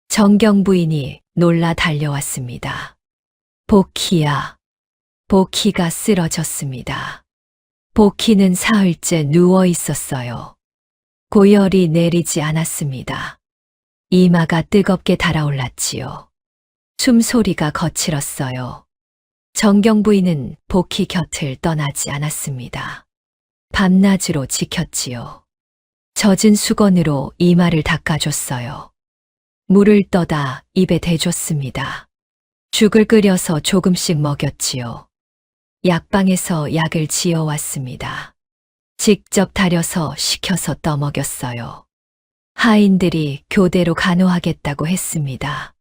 B: 정경 부인이 놀라 달려왔습니다. 복희야. 복희가 쓰러졌습니다. 복희는 사흘째 누워 있었어요. 고열이 내리지 않았습니다. 이마가 뜨겁게 달아올랐지요. 숨소리가 거칠었어요. 정경 부인은 복희 곁을 떠나지 않았습니다. 밤낮으로 지켰지요. 젖은 수건으로 이마를 닦아줬어요. 물을 떠다 입에 대줬습니다. 죽을 끓여서 조금씩 먹였지요. 약방에서 약을 지어왔습니다. 직접 다려서 식혀서 떠먹였어요. 하인들이 교대로 간호하겠다고 했습니다.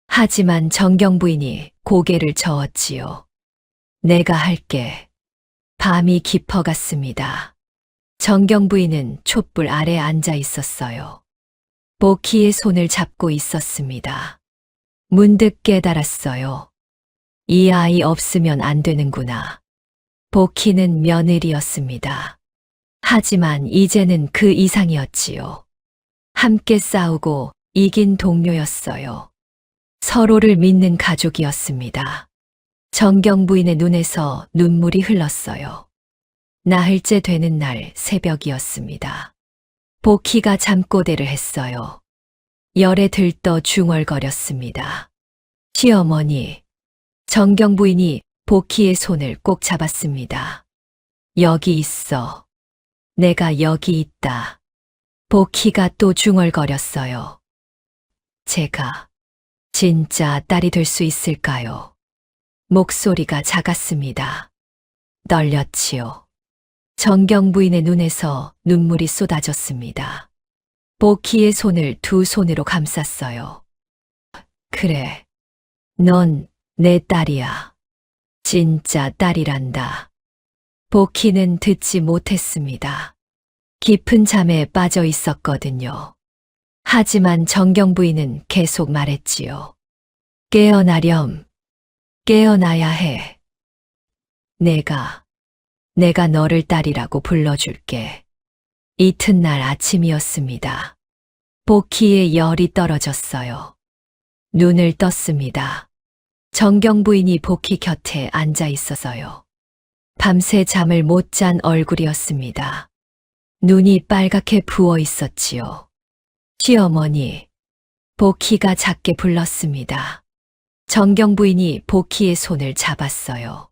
B: 하지만 정경 부인이 고개를 저었지요. 내가 할게. 밤이 깊어갔습니다. 정경 부인은 촛불 아래 앉아 있었어요. 보키의 손을 잡고 있었습니다. 문득 깨달았어요. 이 아이 없으면 안 되는구나. 보키는 며느리였습니다. 하지만 이제는 그 이상이었지요. 함께 싸우고 이긴 동료였어요. 서로를 믿는 가족이었습니다. 정경 부인의 눈에서 눈물이 흘렀어요. 나흘째 되는 날 새벽이었습니다. 보키가 잠꼬대를 했어요. 열에 들떠 중얼거렸습니다. 시어머니, 정경 부인이 보키의 손을 꼭 잡았습니다. 여기 있어. 내가 여기 있다. 보키가 또 중얼거렸어요. 제가 진짜 딸이 될 수 있을까요? 목소리가 작았습니다. 떨렸지요. 정경 부인의 눈에서 눈물이 쏟아졌습니다. 보키의 손을 두 손으로 감쌌어요. 그래, 넌 내 딸이야. 진짜 딸이란다. 보키는 듣지 못했습니다. 깊은 잠에 빠져 있었거든요. 하지만 정경 부인은 계속 말했지요. 깨어나렴. 깨어나야 해. 내가 너를 딸이라고 불러줄게. 이튿날 아침이었습니다. 보키의 열이 떨어졌어요. 눈을 떴습니다. 정경 부인이 보키 곁에 앉아 있어서요. 밤새 잠을 못 잔 얼굴이었습니다. 눈이 빨갛게 부어 있었지요. 시어머니, 보키가 작게 불렀습니다. 정경 부인이 보키의 손을 잡았어요.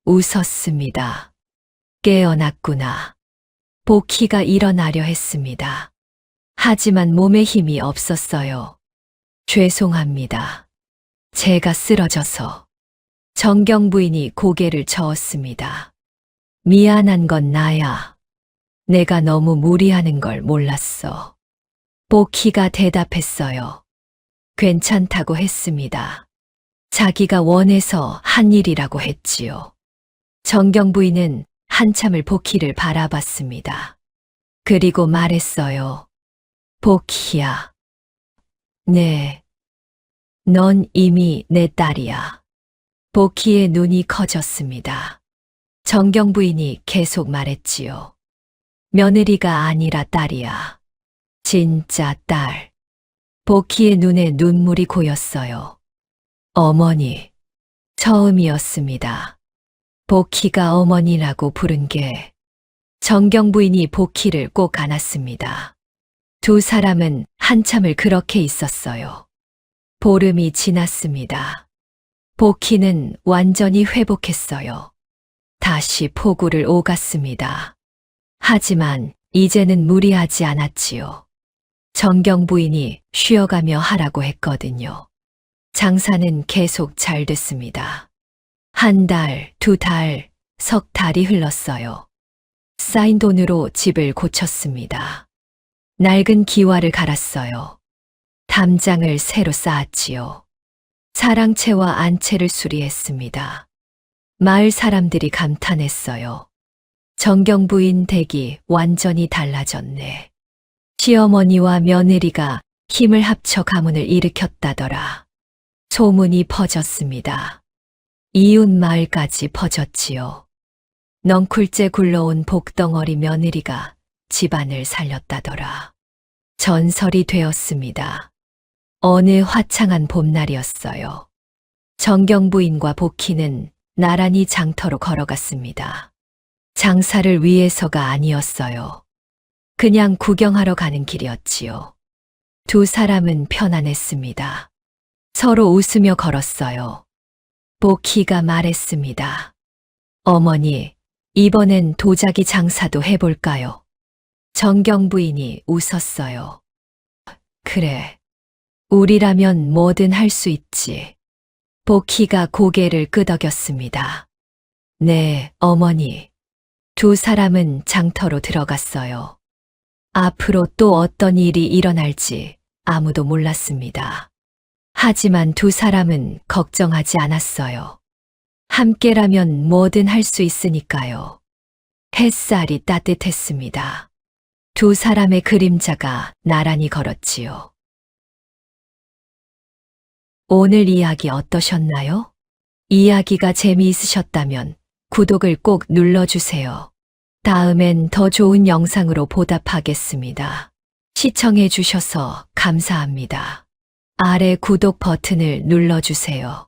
B: 웃었습니다. 깨어났구나. 보키가 일어나려 했습니다. 하지만 몸에 힘이 없었어요. 죄송합니다. 제가 쓰러져서. 정경 부인이 고개를 저었습니다. 미안한 건 나야. 내가 너무 무리하는 걸 몰랐어. 보키가 대답했어요. 괜찮다고 했습니다. 자기가 원해서 한 일이라고 했지요. 정경 부인은 한참을 보키를 바라봤습니다. 그리고 말했어요. 보키야. 네. 넌 이미 내 딸이야. 보키의 눈이 커졌습니다. 정경 부인이 계속 말했지요. 며느리가 아니라 딸이야. 진짜 딸. 보키의 눈에 눈물이 고였어요. 어머니. 처음이었습니다. 보키가 어머니라고 부른 게. 정경 부인이 보키를 꼭 안았습니다. 두 사람은 한참을 그렇게 있었어요. 보름이 지났습니다. 보키는 완전히 회복했어요. 다시 포구를 오갔습니다. 하지만 이제는 무리하지 않았지요. 정경 부인이 쉬어가며 하라고 했거든요. 장사는 계속 잘 됐습니다. 한 달, 두 달, 석 달이 흘렀어요. 쌓인 돈으로 집을 고쳤습니다. 낡은 기와를 갈았어요. 담장을 새로 쌓았지요. 사랑채와 안채를 수리했습니다. 마을 사람들이 감탄했어요. 정경 부인 댁이 완전히 달라졌네. 시어머니와 며느리가 힘을 합쳐 가문을 일으켰다더라. 소문이 퍼졌습니다. 이웃 마을까지 퍼졌지요. 넝쿨째 굴러온 복덩어리 며느리가 집안을 살렸다더라. 전설이 되었습니다. 어느 화창한 봄날이었어요. 정경 부인과 보키는 나란히 장터로 걸어갔습니다. 장사를 위해서가 아니었어요. 그냥 구경하러 가는 길이었지요. 두 사람은 편안했습니다. 서로 웃으며 걸었어요. 보키가 말했습니다. 어머니, 이번엔 도자기 장사도 해볼까요? 정경 부인이 웃었어요. 그래, 우리라면 뭐든 할 수 있지. 복희가 고개를 끄덕였습니다. 네, 어머니. 두 사람은 장터로 들어갔어요. 앞으로 또 어떤 일이 일어날지 아무도 몰랐습니다. 하지만 두 사람은 걱정하지 않았어요. 함께라면 뭐든 할 수 있으니까요. 햇살이 따뜻했습니다. 두 사람의 그림자가 나란히 걸었지요. 오늘 이야기 어떠셨나요? 이야기가 재미있으셨다면 구독을 꼭 눌러주세요. 다음엔 더 좋은 영상으로 보답하겠습니다. 시청해 주셔서 감사합니다. 아래 구독 버튼을 눌러주세요.